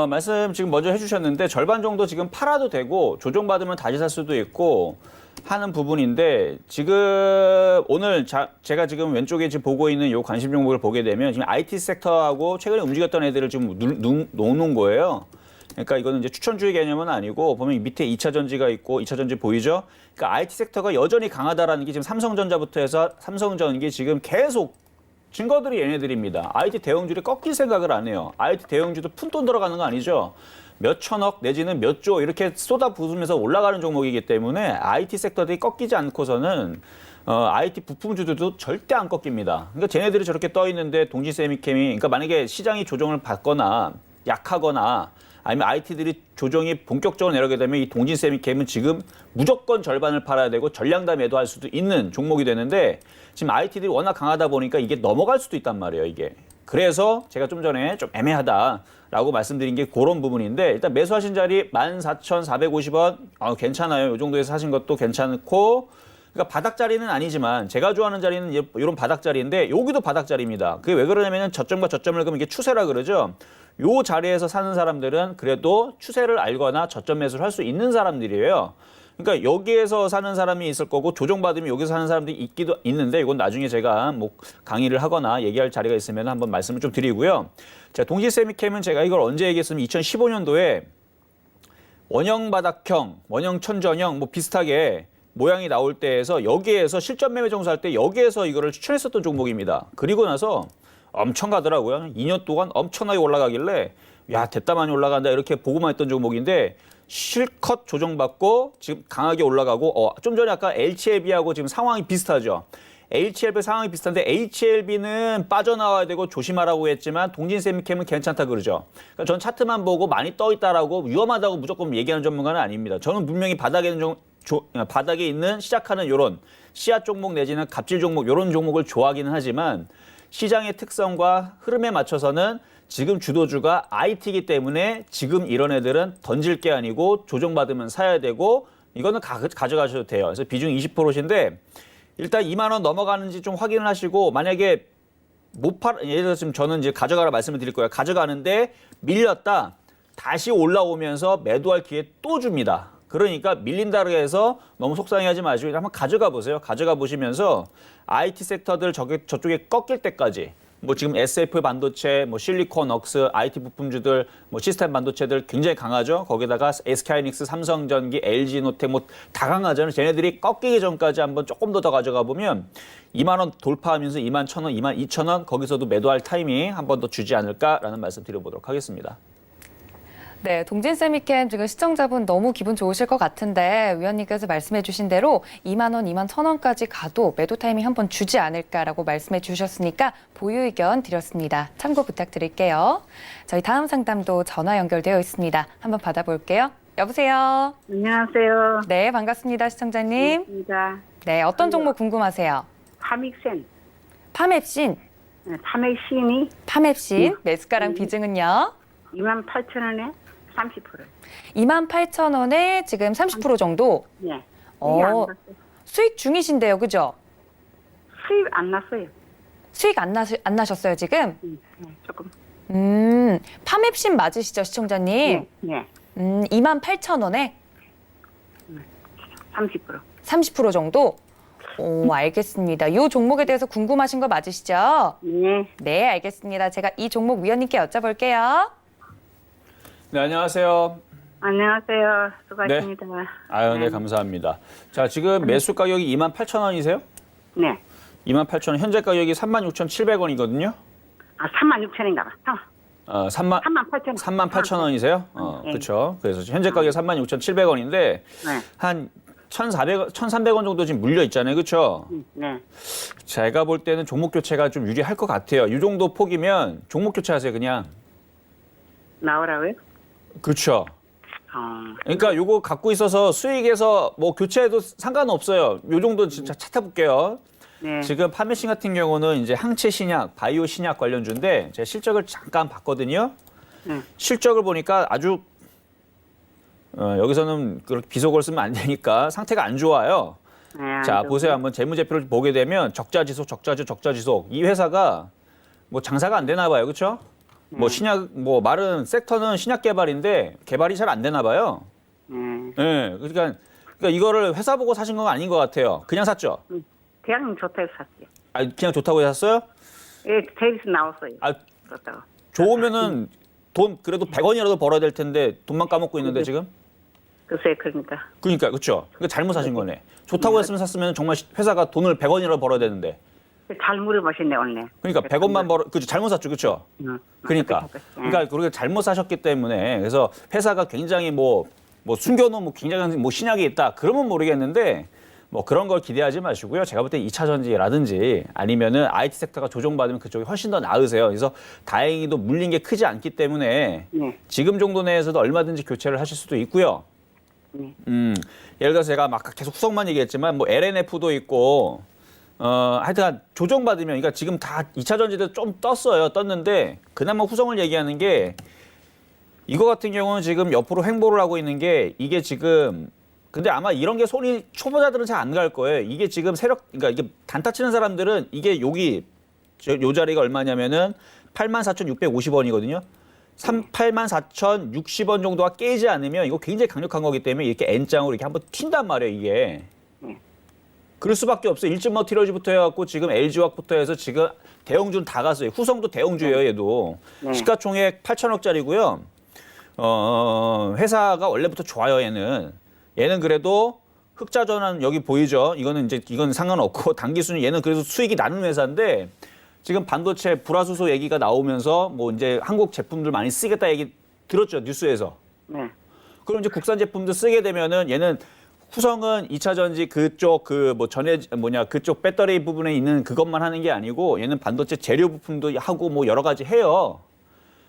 말씀 지금 먼저 해주셨는데 절반 정도 지금 팔아도 되고 조정받으면 다시 살 수도 있고 하는 부분인데 지금 오늘 제가 지금 왼쪽에 지금 보고 있는 요 관심 종목을 보게 되면 지금 IT 섹터하고 최근에 움직였던 애들을 지금 놓는 거예요. 그러니까 이거는 이제 추천주의 개념은 아니고 보면 밑에 2차 전지가 있고 2차 전지 보이죠? 그러니까 IT 섹터가 여전히 강하다라는 게 지금 삼성전자부터 해서 삼성전기 지금 계속 증거들이 얘네들입니다. IT 대형주들이 꺾일 생각을 안 해요. IT 대형주도 푼돈 들어가는 거 아니죠? 몇 천억 내지는 몇 조 이렇게 쏟아부으면서 올라가는 종목이기 때문에 IT 섹터들이 꺾이지 않고서는 IT 부품주들도 절대 안 꺾입니다. 그러니까 쟤네들이 저렇게 떠 있는데 동지세미캠이 그러니까 만약에 시장이 조정을 받거나 약하거나 아니면 IT들이 조정이 본격적으로 내려가게 되면 이 동진세미캠은 지금 무조건 절반을 팔아야 되고 전량다 매도할 수도 있는 종목이 되는데 지금 IT들이 워낙 강하다 보니까 이게 넘어갈 수도 있단 말이에요, 이게. 그래서 제가 좀 전에 좀 애매하다라고 말씀드린 게 그런 부분인데 일단 매수하신 자리 14,450원 괜찮아요. 이 정도에서 사신 것도 괜찮고 그러니까 바닥 자리는 아니지만 제가 좋아하는 자리는 이런 바닥 자리인데 여기도 바닥 자리입니다. 그게 왜 그러냐면 저점과 저점을 그으면 이게 추세라 그러죠. 요 자리에서 사는 사람들은 그래도 추세를 알거나 저점 매수를 할 수 있는 사람들이에요. 그러니까 여기에서 사는 사람이 있을 거고 조정받으면 여기서 사는 사람들이 있기도 있는데 이건 나중에 제가 뭐 강의를 하거나 얘기할 자리가 있으면 한번 말씀을 좀 드리고요. 자, 동지세미캠은 제가 이걸 언제 얘기했으면 2015년도에 원형 바닥형, 원형 천전형 뭐 비슷하게 모양이 나올 때에서 여기에서 실전 매매 정수할 때 여기에서 이거를 추천했었던 종목입니다. 그리고 나서 엄청 가더라고요. 2년 동안 엄청나게 올라가길래 야 됐다 많이 올라간다 이렇게 보고만 했던 종목인데 실컷 조정받고 지금 강하게 올라가고 좀 전에 아까 HLB하고 지금 상황이 비슷하죠. HLB 상황이 비슷한데 HLB는 빠져나와야 되고 조심하라고 했지만 동진세미캠은 괜찮다 그러죠. 그러니까 전 차트만 보고 많이 떠 있다라고 위험하다고 무조건 얘기하는 전문가는 아닙니다. 저는 분명히 바닥에 있는 시작하는 요런 씨앗 종목 내지는 갑질 종목 요런 종목을 좋아하기는 하지만 시장의 특성과 흐름에 맞춰서는 지금 주도주가 IT이기 때문에 지금 이런 애들은 던질 게 아니고 조정받으면 사야 되고 이거는 가져가셔도 돼요. 그래서 비중 20%인데 일단 2만 원 넘어가는지 좀 확인을 하시고 만약에 예를 들어서 지금 저는 이제 가져가라 말씀을 드릴 거예요. 가져가는데 밀렸다. 다시 올라오면서 매도할 기회 또 줍니다. 그러니까 밀린다고 해서 너무 속상해하지 마시고 한번 가져가 보세요. 가져가 보시면서 IT 섹터들 저쪽에 꺾일 때까지 뭐 지금 SF 반도체, 뭐 실리콘, 웍스, IT 부품주들, 뭐 시스템 반도체들 굉장히 강하죠. 거기다가 SK하이닉스, 삼성전기, LG노텍 뭐 다 강하잖아요. 쟤네들이 꺾이기 전까지 한번 조금 더 가져가 보면 2만 원 돌파하면서 2만 1,000원, 2만 2,000원 거기서도 매도할 타이밍 한 번 더 주지 않을까라는 말씀 드려보도록 하겠습니다.
네, 동진세미캠 지금 시청자분 너무 기분 좋으실 것 같은데 위원님께서 말씀해 주신 대로 2만 원, 2만 1,000원까지 가도 매도 타이밍 한번 주지 않을까라고 말씀해 주셨으니까 보유 의견 드렸습니다. 참고 부탁드릴게요. 저희 다음 상담도 전화 연결되어 있습니다. 한번 받아볼게요. 여보세요.
안녕하세요.
네, 반갑습니다. 시청자님.
반갑습니다.
네, 어떤 종목 궁금하세요?
파믹센.
파맵신,
네, 파믹신이
파맵신 매수가랑 비중은요?
28,000원에 30%.
28,000원에 지금 30% 정도?
네. 이게 안 났어요.
수익 중이신데요, 그죠?
수입 안 났어요.
수익 안 나셨어요, 지금?
네, 조금.
파맵신 맞으시죠, 시청자님?
네. 네.
28,000원에
30%.
30% 정도? 오, 알겠습니다. 이 종목에 대해서 궁금하신 거 맞으시죠?
네.
네, 알겠습니다. 제가 이 종목 위원님께 여쭤볼게요.
네, 안녕하세요.
안녕하세요. 수고하십니다.
아유, 네, 감사합니다. 자, 지금 매수 가격이 28,000원이세요?
네.
28,000원, 현재 가격이 36,700원이거든요.
아, 36,000원인가 봐. 38,000원.
38,000원이세요?
네.
그렇죠. 그래서 현재 가격이 36,700원인데
네.
한 1,300원 정도 지금 물려 있잖아요. 그렇죠?
네.
제가 볼 때는 종목 교체가 좀 유리할 것 같아요. 이 정도 폭이면 종목 교체하세요, 그냥.
나오라고요?
그렇죠. 그러니까 요거 갖고 있어서 수익에서 뭐 교체해도 상관없어요. 요 정도 진짜 찾아볼게요.
네.
지금 파메신 같은 경우는 이제 항체 신약, 바이오 신약 관련주인데 제가 실적을 잠깐 봤거든요. 실적을 보니까 아주 여기서는 그렇게 비속어를 쓰면 안 되니까 상태가 안 좋아요.
네, 안
자,
좋고.
보세요. 한번 재무제표를 보게 되면 적자지속. 이 회사가 뭐 장사가 안 되나 봐요. 그렇죠? 뭐 신약, 뭐 말은 섹터는 신약 개발인데 개발이 잘 안 되나 봐요. 네, 그러니까 그러니까 이거를 회사 보고 사신 건 아닌 것 같아요. 그냥 샀죠?
대학님 좋다고 샀어요.
아, 그냥 좋다고 샀어요?
예, 테이블에서 나왔어요.
아,
좋다고.
좋으면은 돈 그래도 100원이라도 벌어야 될 텐데 돈만 까먹고 있는데 지금?
글쎄, 그러니까.
그러니까 그렇죠. 그러니까 잘못 사신 거네. 좋다고 했으면 샀으면 정말 회사가 돈을 100원이라도 벌어야 되는데.
잘 물어보시네, 오늘.
그러니까 100원만 벌어 그죠? 잘못 샀죠. 그렇죠? 그러니까 그렇게 잘못 사셨기 때문에 그래서 회사가 굉장히 뭐 숨겨놓은 뭐 굉장한 뭐 신약이 있다. 그러면 모르겠는데 뭐 그런 걸 기대하지 마시고요. 제가 볼 때 2차 전지라든지 아니면은 IT 섹터가 조정받으면 그쪽이 훨씬 더 나으세요. 그래서 다행히도 물린 게 크지 않기 때문에
네.
지금 정도 내에서도 얼마든지 교체를 하실 수도 있고요.
네.
예를 들어서 제가 막 계속 후성만 얘기했지만 뭐 LNF도 있고 하여튼 조정받으면 그러니까 지금 다 2차 전지도 좀 떴는데 그나마 후성을 얘기하는 게 이거 같은 경우는 지금 옆으로 횡보를 하고 있는 게 이게 지금 근데 아마 이런 게 손이 초보자들은 잘 안 갈 거예요. 이게 지금 그러니까 이게 단타 치는 사람들은 이게 여기 요 자리가 얼마냐면은 84,650원이거든요. 84,060원 정도가 깨지 않으면 이거 굉장히 강력한 거기 때문에 이렇게 N장으로 이렇게 한번 튄단 말이에요, 이게. 그럴 수밖에 없어요. 일진 머티리얼즈부터 해갖고 지금 LG화학부터 해서 지금 대형주는 다 갔어요. 후성도 대형주예요, 얘도. 시가총액 8천억짜리고요. 회사가 원래부터 좋아요, 얘는. 얘는 그래도 흑자 전환 여기 보이죠? 이건 상관없고 단기순위 얘는 그래도 수익이 나는 회사인데 지금 반도체 불화수소 얘기가 나오면서 뭐 이제 한국 제품들 많이 쓰겠다 얘기 들었죠, 뉴스에서.
네.
그럼 이제 국산 제품도 쓰게 되면은 얘는 후성은 2차 전지 그쪽 그쪽 배터리 부분에 있는 그것만 하는 게 아니고 얘는 반도체 재료 부품도 하고 뭐 여러 가지 해요.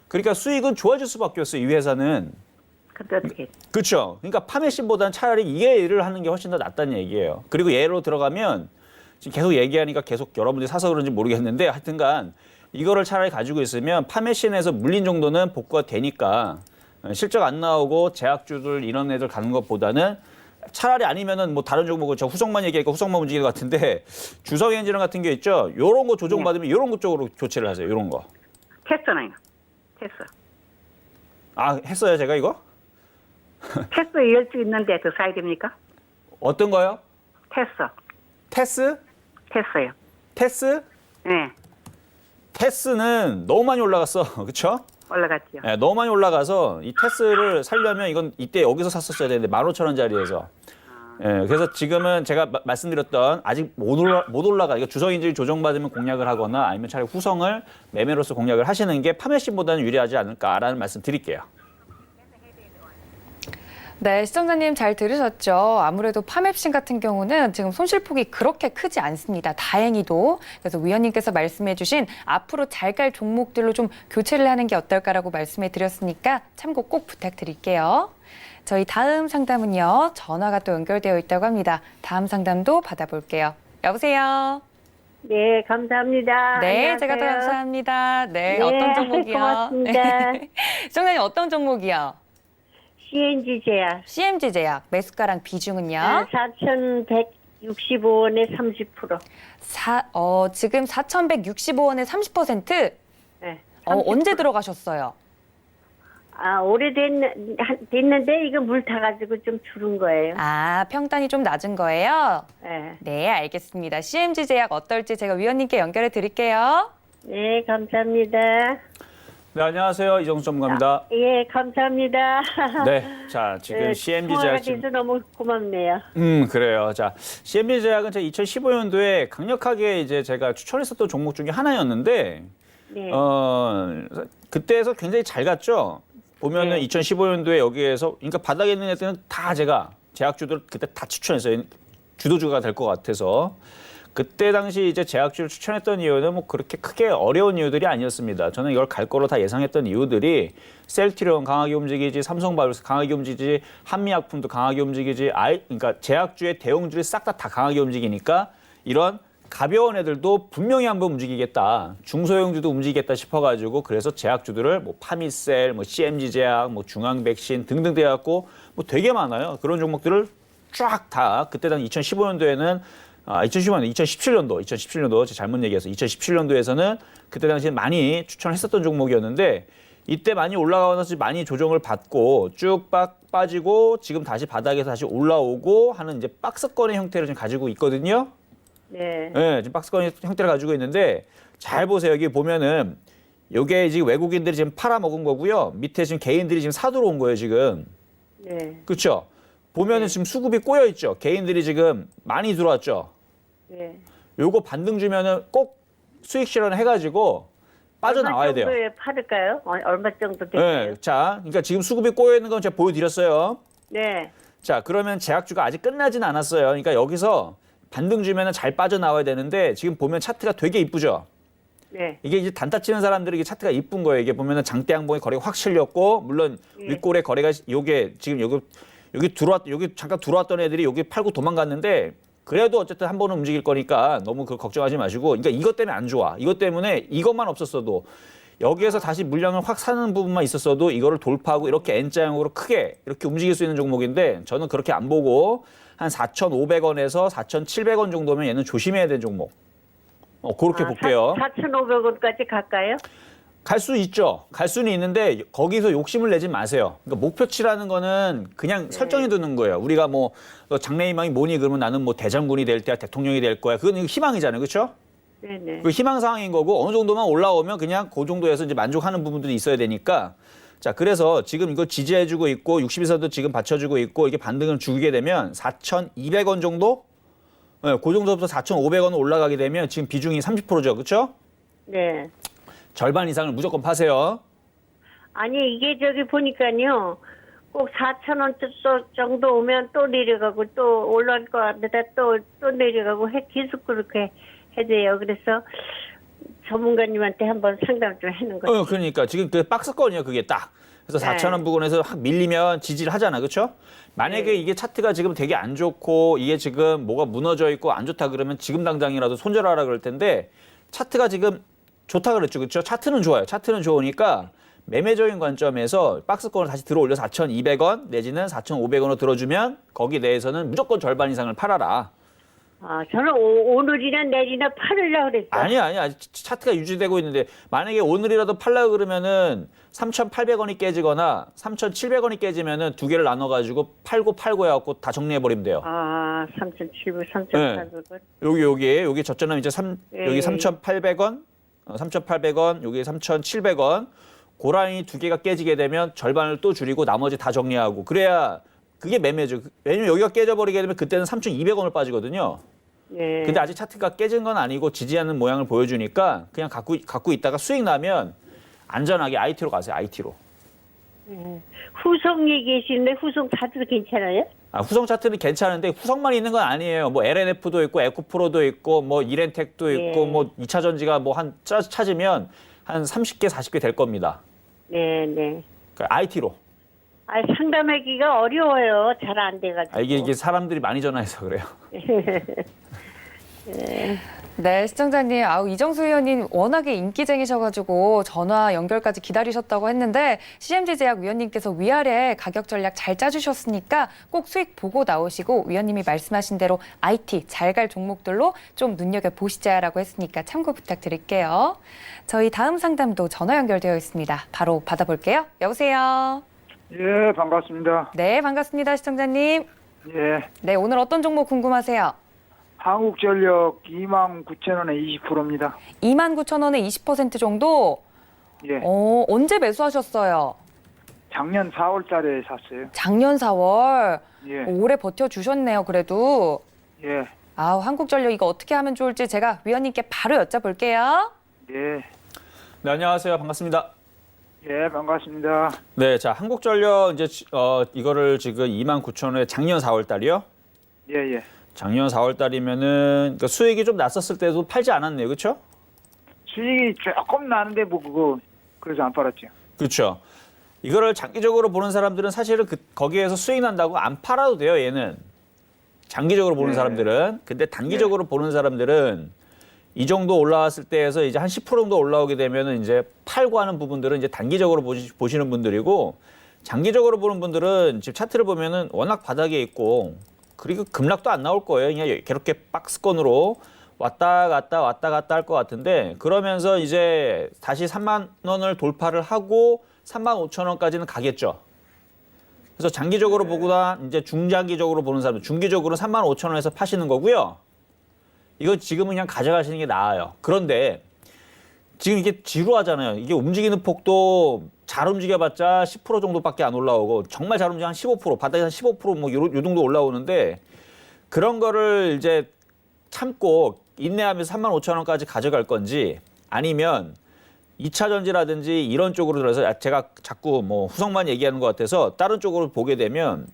그러니까 수익은 좋아질 수밖에 없어요, 이 회사는.
근데 어떻게?
그렇죠. 그러니까 파메신보다는 차라리 이게 일을 하는 게 훨씬 더 낫다는 얘기예요. 그리고 예로 들어가면 지금 계속 얘기하니까 계속 여러분들이 사서 그런지 모르겠는데 하여튼간 이거를 차라리 가지고 있으면 파메신에서 물린 정도는 복구가 되니까 실적 안 나오고 제약주들 이런 애들 가는 것보다는 차라리 아니면은 뭐 다른 종목은 저 후성만 얘기하니까 후성만 움직이는 것 같은데 주성엔지는 같은 게 있죠. 요런 거 조정받으면 요런 거 쪽으로 교체를 하세요. 요런 거.
했잖아요. 했어.
아, 했어요, 제가 이거?
테스 이열주 있는데 더 사야 됩니까?
어떤 거요?
테스.
테스?
테스요.
테스?
네.
테스는 너무 많이 올라갔어. 그렇죠?
올라갔죠.
네, 너무 많이 올라가서 이 테스를 살려면 이건 이때 여기서 샀었어야 되는데 15,000원짜리에서. 예, 그래서 지금은 제가 말씀드렸던 아직 못 올라가. 그러니까 주성인지 조정받으면 공략을 하거나 아니면 차라리 후성을 매매로서 공략을 하시는 게 파메신보다는 유리하지 않을까라는 말씀 드릴게요.
네, 시청자님 잘 들으셨죠? 아무래도 파맵신 같은 경우는 지금 손실폭이 그렇게 크지 않습니다. 다행히도. 그래서 위원님께서 말씀해 주신 앞으로 잘 갈 종목들로 좀 교체를 하는 게 어떨까라고 말씀해 드렸으니까 참고 꼭 부탁드릴게요. 저희 다음 상담은요. 전화가 또 연결되어 있다고 합니다. 다음 상담도 받아볼게요. 여보세요?
네, 감사합니다.
네,
안녕하세요.
제가 더 감사합니다. 네,
네,
어떤 종목이요?
고맙습니다.
시청자님 어떤 종목이요?
CNG 제약.
CMG 제약, 매수가랑 비중은요?
4,165원에 30%.
지금 4,165원에 30%?
네.
언제 들어가셨어요?
됐는데 이거 물 타가지고 좀 줄은 거예요.
아, 평단이 좀 낮은 거예요?
네.
네, 알겠습니다. CMG 제약 어떨지 제가 위원님께 연결해 드릴게요.
네, 감사합니다.
네, 안녕하세요. 이정수 전문가입니다.
예, 감사합니다.
네, 자 지금
네,
CMG
통화가
제약 지금
돼서 너무 고맙네요.
그래요. 자, CMG 제약은 제가 2015년도에 강력하게 이제 제가 추천했었던 종목 중에 하나였는데,
네.
그때에서 굉장히 잘 갔죠. 보면은
네.
2015년도에 여기에서, 그러니까 바닥에 있는 애들은 다 제가 제약주들 그때 다 추천했어요. 주도주가 될 것 같아서. 그때 당시 이제 제약주를 추천했던 이유는 뭐 그렇게 크게 어려운 이유들이 아니었습니다. 저는 이걸 갈 거로 다 예상했던 이유들이 셀트리온 강하게 움직이지, 삼성바이오로스 강하게 움직이지, 한미약품도 강하게 움직이지, 그러니까 제약주의 대형주들이 싹 다 강하게 움직이니까 이런 가벼운 애들도 분명히 한번 움직이겠다. 중소형주도 움직이겠다 싶어가지고 그래서 제약주들을 뭐 파미셀, 뭐 CMG 제약, 뭐 중앙백신 등등 돼갖고 뭐 되게 많아요. 그런 종목들을 쫙 다 그때 당 2015년도에는 2017년도 제가 잘못 얘기해서 2017년도에서는 그때 당시에 많이 추천했었던 종목이었는데 이때 많이 올라가면서 많이 조정을 받고 쭉 빠지고 지금 다시 바닥에서 다시 올라오고 하는 이제 박스권의 형태를 지금 가지고 있거든요.
네.
네, 지금 박스권 형태를 가지고 있는데 잘 보세요. 여기 보면은 요게 지금 외국인들이 지금 팔아먹은 거고요. 밑에 지금 개인들이 지금 사 들어온 거예요, 지금.
네.
그렇죠? 보면은 지금 수급이 꼬여 있죠. 개인들이 지금 많이 들어왔죠.
네.
요거 반등 주면은 꼭 수익 실현 해가지고 빠져나와야 돼요.
얼마 정도에 팔을까요? 얼마 정도 될까요?
네, 자, 그러니까 지금 수급이 꼬여 있는 건 제가 보여드렸어요.
네.
자, 그러면 제약주가 아직 끝나진 않았어요. 그러니까 여기서 반등 주면은 잘 빠져나와야 되는데 지금 보면 차트가 되게 이쁘죠.
네.
이게 이제 단타 치는 사람들이 이게 차트가 이쁜 거예요. 이게 보면은 장대 양봉의 거래가 확 실렸고 물론 윗골의 거래가 요게 지금 여기 잠깐 들어왔던 애들이 여기 팔고 도망갔는데 그래도 어쨌든 한 번은 움직일 거니까 너무 그 걱정하지 마시고 그러니까 이것 때문에 안 좋아. 이것 때문에 이것만 없었어도 여기에서 다시 물량을 확 사는 부분만 있었어도 이거를 돌파하고 이렇게 N자형으로 크게 이렇게 움직일 수 있는 종목인데 저는 그렇게 안 보고 한 4,500원에서 4,700원 정도면 얘는 조심해야 되는 종목. 그렇게 볼게요.
4,500원까지 갈까요?
갈 수 있죠. 갈 수는 있는데 거기서 욕심을 내지 마세요. 그러니까 목표치라는 거는 그냥 설정해 두는 거예요. 우리가 뭐 장래희망이 뭐니 그러면 나는 뭐 대장군이 될 때야 대통령이 될 거야. 그건 희망이잖아요. 그렇죠?
네네.
그 희망 상황인 거고 어느 정도만 올라오면 그냥 그 정도에서 이제 만족하는 부분들이 있어야 되니까 자 그래서 지금 이거 지지해주고 있고 60에서도 지금 받쳐주고 있고 이게 반등을 주게 되면 4,200원 정도? 네, 그 정도부터 4,500원 올라가게 되면 지금 비중이 30%죠. 그렇죠?
네.
절반 이상을 무조건 파세요.
아니 이게 저기 보니까요. 꼭 4,000원 정도 오면 또 내려가고 또 올라갈 것 같는데 또 내려가고 계속 그렇게 해야 돼요. 그래서 전문가님한테 한번 상담 좀 해는 거죠.
그러니까 지금 그 박스권이에요. 그게 딱. 그래서
네.
4,000원 부근에서 확 밀리면 지지를 하잖아. 그렇죠? 만약에
네.
이게 차트가 지금 되게 안 좋고 이게 지금 뭐가 무너져 있고 안 좋다 그러면 지금 당장이라도 손절하라 그럴 텐데 차트가 지금 좋다 그랬죠. 그렇죠? 차트는 좋아요. 차트는 좋으니까 매매적인 관점에서 박스권을 다시 들어 올려 4,200원 내지는 4,500원으로 들어주면 거기 내에서는 무조건 절반 이상을 팔아라.
아, 저는 오늘이나 내일이나 팔으려고 그랬어요.
아니야. 차트가 유지되고 있는데 만약에 오늘이라도 팔려고 그러면은 3,800원이 깨지거나 3,700원이 깨지면은 두 개를 나눠가지고 팔고 해갖고 다 정리해버리면 돼요.
아, 3,700, 3,800원.
여기 저점은 이제 여기
예.
3,800원, 3,800원, 여기 3,700원. 고라인이 두 개가 깨지게 되면 절반을 또 줄이고 나머지 다 정리하고 그래야 그게 매매죠. 왜냐면 여기가 깨져버리게 되면 그때는 3,200원을 빠지거든요.
예.
근데 아직 차트가 깨진 건 아니고 지지하는 모양을 보여주니까 그냥 갖고 있다가 수익 나면 안전하게 IT로 가세요. IT로.
후성 얘기하시는데 후성 차트도 괜찮아요?
후성 차트는 괜찮은데 후성만 있는 건 아니에요. 뭐 LNF도 있고 에코프로도 있고 뭐 이렌텍도 있고
예.
뭐 2차 전지가 뭐 한 찾으면 한 30개, 40개 될 겁니다.
네.
그러니까 IT로.
아, 상담하기가 어려워요. 잘 안 돼가지고.
이게 사람들이 많이 전화해서 그래요.
네, 시청자님. 이정수 의원님 워낙에 인기쟁이셔가지고 전화 연결까지 기다리셨다고 했는데 CMG 제약 위원님께서 위아래 가격 전략 잘 짜주셨으니까 꼭 수익 보고 나오시고 위원님이 말씀하신 대로 IT 잘 갈 종목들로 좀 눈여겨보시자라고 했으니까 참고 부탁드릴게요. 저희 다음 상담도 전화 연결되어 있습니다. 바로 받아볼게요. 여보세요.
예, 반갑습니다.
네, 반갑습니다. 시청자님.
예,
네, 오늘 어떤 종목 궁금하세요?
한국전력 29,000원에 20%입니다.
29,000원에 20% 정도?
예,
언제 매수하셨어요?
작년 4월 달에 샀어요.
작년 4월.
예,
오래 버텨주셨네요, 그래도.
예,
한국전력 이거 어떻게 하면 좋을지 제가 위원님께 바로 여쭤볼게요.
예,
네, 안녕하세요. 반갑습니다.
예, 반갑습니다.
네, 자, 한국전력 이제 이거를 지금 29,000원에 작년 4월 달이요?
예, 예.
작년 4월 달이면은 그러니까 수익이 좀 났었을 때도 팔지 않았네요. 그렇죠?
수익이 조금 나는데 그래서 안 팔았죠.
그렇죠. 이거를 장기적으로 보는 사람들은 사실은 거기에서 수익 난다고 안 팔아도 돼요, 얘는. 장기적으로 보는
네.
사람들은. 근데 단기적으로 보는 사람들은 이 정도 올라왔을 때에서 이제 한 10% 정도 올라오게 되면은 이제 팔고 하는 부분들은 이제 단기적으로 보시는 분들이고 장기적으로 보는 분들은 지금 차트를 보면은 워낙 바닥에 있고 그리고 급락도 안 나올 거예요. 그냥 이렇게 박스권으로 왔다 갔다 할 것 같은데 그러면서 이제 다시 3만 원을 돌파를 하고 3만 5천 원까지는 가겠죠. 그래서 장기적으로 보거나 이제 중장기적으로 보는 사람들, 중기적으로 3만 5천 원에서 파시는 거고요. 이거 지금은 그냥 가져가시는 게 나아요. 그런데 지금 이게 지루하잖아요. 이게 움직이는 폭도 잘 움직여봤자 10% 정도밖에 안 올라오고 정말 잘 움직이면 한 15%, 바닥에 한 15% 요 정도 올라오는데 그런 거를 이제 참고 인내하면서 3만 5천 원까지 가져갈 건지 아니면 2차 전지라든지 이런 쪽으로 들어서 제가 자꾸 뭐 후성만 얘기하는 것 같아서 다른 쪽으로 보게 되면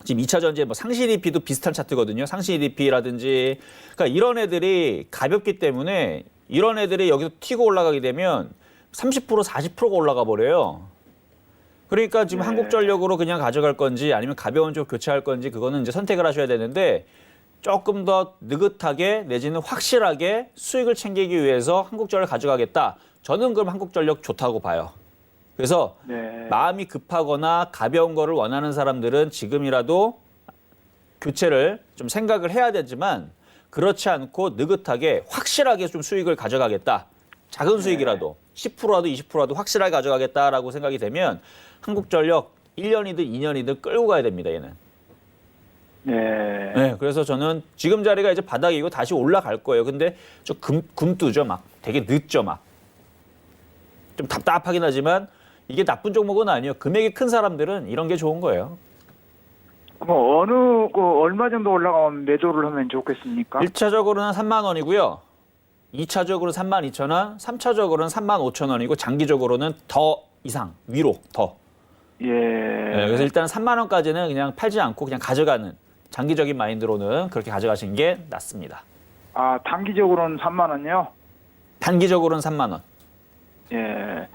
지금 2차 전지의 뭐 상시 EDP도 비슷한 차트거든요. 상시 EDP라든지 그러니까 이런 애들이 가볍기 때문에 이런 애들이 여기서 튀고 올라가게 되면 30% 40%가 올라가 버려요. 그러니까 지금 한국전력으로 그냥 가져갈 건지 아니면 가벼운 쪽 교체할 건지 그거는 이제 선택을 하셔야 되는데 조금 더 느긋하게 내지는 확실하게 수익을 챙기기 위해서 한국전력 가져가겠다. 저는 그럼 한국전력 좋다고 봐요. 그래서 마음이 급하거나 가벼운 거를 원하는 사람들은 지금이라도 교체를 좀 생각을 해야 되지만 그렇지 않고 느긋하게 확실하게 좀 수익을 가져가겠다. 작은 수익이라도 10%라도 20%라도 확실하게 가져가겠다라고 생각이 되면 한국전력 1년이든 2년이든 끌고 가야 됩니다. 얘는. 네, 그래서 저는 지금 자리가 이제 바닥이고 다시 올라갈 거예요. 근데 좀 금뜨죠. 막 되게 늦죠. 막. 좀 답답하긴 하지만 이게 나쁜 종목은 아니에요. 금액이 큰 사람들은 이런 게 좋은 거예요.
뭐 얼마 정도 올라가면 매도를 하면 좋겠습니까?
1차적으로는 3만 원이고요. 2차적으로는 3만 2천 원, 3차적으로는 3만 5천 원이고 장기적으로는 더 이상 위로 더.
예.
네, 그래서 일단 3만 원까지는 그냥 팔지 않고 그냥 가져가는 장기적인 마인드로는 그렇게 가져가시는 게 낫습니다.
아, 단기적으로는 3만 원요?
단기적으로는 3만 원.
예.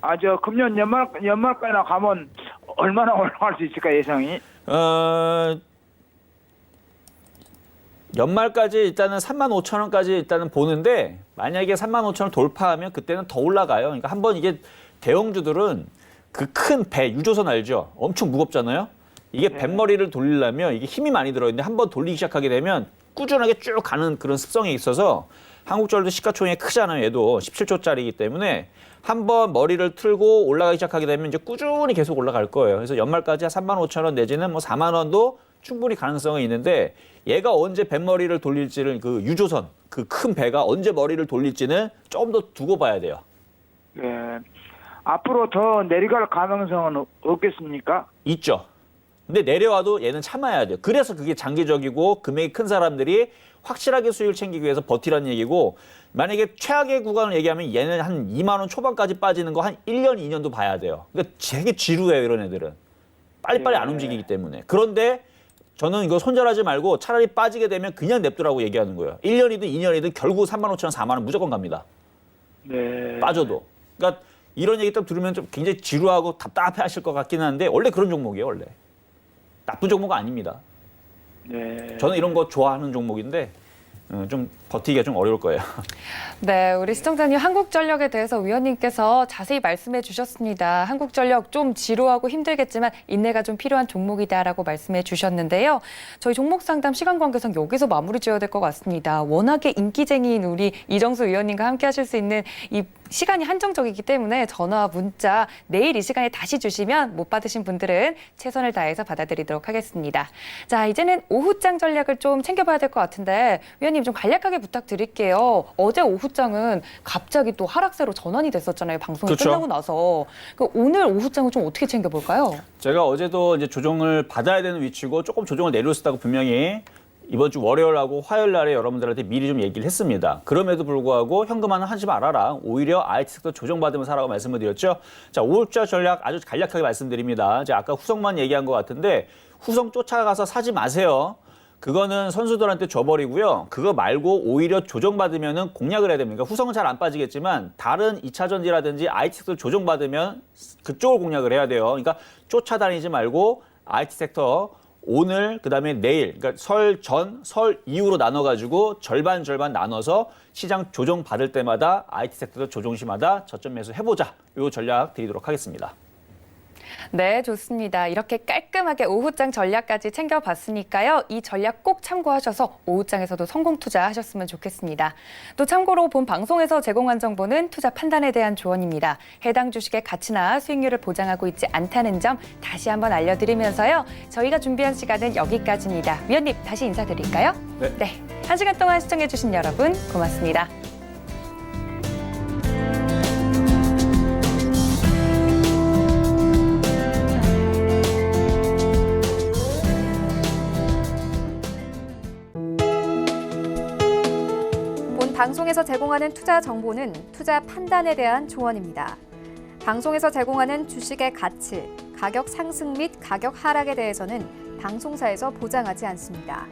아, 저 금년 연말까지나 가면 얼마나 올라갈 수 있을까 예상이?
연말까지 일단은 3만 5천 원까지 일단은 보는데 만약에 3만 5천 원 돌파하면 그때는 더 올라가요. 그러니까 한번 이게 대형주들은 그 큰 배, 유조선 알죠? 엄청 무겁잖아요. 이게 뱃머리를 돌리려면 이게 힘이 많이 들어있는데 한번 돌리기 시작하게 되면 꾸준하게 쭉 가는 그런 습성이 있어서 한국전력도 시가총액이 크잖아요. 얘도 17조짜리이기 때문에 한번 머리를 틀고 올라가기 시작하게 되면 이제 꾸준히 계속 올라갈 거예요. 그래서 연말까지 3만 5천 원 내지는 뭐 4만 원도 충분히 가능성이 있는데 얘가 언제 뱃머리를 돌릴지를 그 유조선, 그 큰 배가 언제 머리를 돌릴지는 조금 더 두고 봐야 돼요.
네. 앞으로 더 내려갈 가능성은 없겠습니까?
있죠. 근데 내려와도 얘는 참아야 돼요. 그래서 그게 장기적이고 금액이 큰 사람들이 확실하게 수익을 챙기기 위해서 버티라는 얘기고 만약에 최악의 구간을 얘기하면 얘는 한 2만 원 초반까지 빠지는 거 한 1년, 2년도 봐야 돼요. 그러니까 되게 지루해요, 이런 애들은. 빨리빨리 안 움직이기 때문에. 그런데 저는 이거 손절하지 말고 차라리 빠지게 되면 그냥 냅두라고 얘기하는 거예요. 1년이든 2년이든 결국 3만 5천 원, 4만 원 무조건 갑니다.
네.
빠져도. 그러니까 이런 얘기 딱 들으면 좀 굉장히 지루하고 답답해 하실 것 같긴 한데 원래 그런 종목이에요, 원래. 나쁜 종목은 아닙니다.
네.
저는 이런 거 좋아하는 종목인데 좀 버티기가 좀 어려울 거예요.
네, 우리 시청자님 한국전력에 대해서 위원님께서 자세히 말씀해 주셨습니다. 한국전력 좀 지루하고 힘들겠지만 인내가 좀 필요한 종목이다라고 말씀해 주셨는데요. 저희 종목 상담 시간 관계상 여기서 마무리 지어야 될 것 같습니다. 워낙에 인기쟁이인 우리 이정수 위원님과 함께 하실 수 있는 이 시간이 한정적이기 때문에 전화와 문자 내일 이 시간에 다시 주시면 못 받으신 분들은 최선을 다해서 받아드리도록 하겠습니다. 자, 이제는 오후장 전략을 좀 챙겨봐야 될 것 같은데 위원님 좀 간략하게 부탁드릴게요. 어제 오후장은 갑자기 또 하락세로 전환이 됐었잖아요. 방송이
그렇죠.
끝나고 나서. 오늘 오후장은 좀 어떻게 챙겨볼까요?
제가 어제도 이제 조정을 받아야 되는 위치고 조금 조정을 내렸다고 분명히 이번 주 월요일하고 화요일 날에 여러분들한테 미리 좀 얘기를 했습니다. 그럼에도 불구하고 현금화는 하지 말아라. 오히려 IT 섹터 조정받으면 사라고 말씀을 드렸죠. 자, 오후자 전략 아주 간략하게 말씀드립니다. 이제 아까 후성만 얘기한 것 같은데 후성 쫓아가서 사지 마세요. 그거는 선수들한테 줘버리고요. 그거 말고 오히려 조정받으면 공략을 해야 됩니다. 후성은 잘 안 빠지겠지만 다른 2차 전지라든지 IT 섹터 조정받으면 그쪽을 공략을 해야 돼요. 그러니까 쫓아다니지 말고 IT 섹터 오늘 그다음에 내일 그러니까 설 전, 설 이후로 나눠가지고 절반 나눠서 시장 조정 받을 때마다 IT 섹터 조정시마다 저점 매수 해보자. 이 전략 드리도록 하겠습니다.
네, 좋습니다. 이렇게 깔끔하게 오후장 전략까지 챙겨봤으니까요. 이 전략 꼭 참고하셔서 오후장에서도 성공 투자하셨으면 좋겠습니다. 또 참고로 본 방송에서 제공한 정보는 투자 판단에 대한 조언입니다. 해당 주식의 가치나 수익률을 보장하고 있지 않다는 점 다시 한번 알려드리면서요. 저희가 준비한 시간은 여기까지입니다. 위원님, 다시 인사드릴까요?
네.
1시간 동안 시청해주신 여러분 고맙습니다.
본 방송에서 제공하는 투자 정보는 투자 판단에 대한 조언입니다. 방송에서 제공하는 주식의 가치, 가격 상승 및 가격 하락에 대해서는 방송사에서 보장하지 않습니다.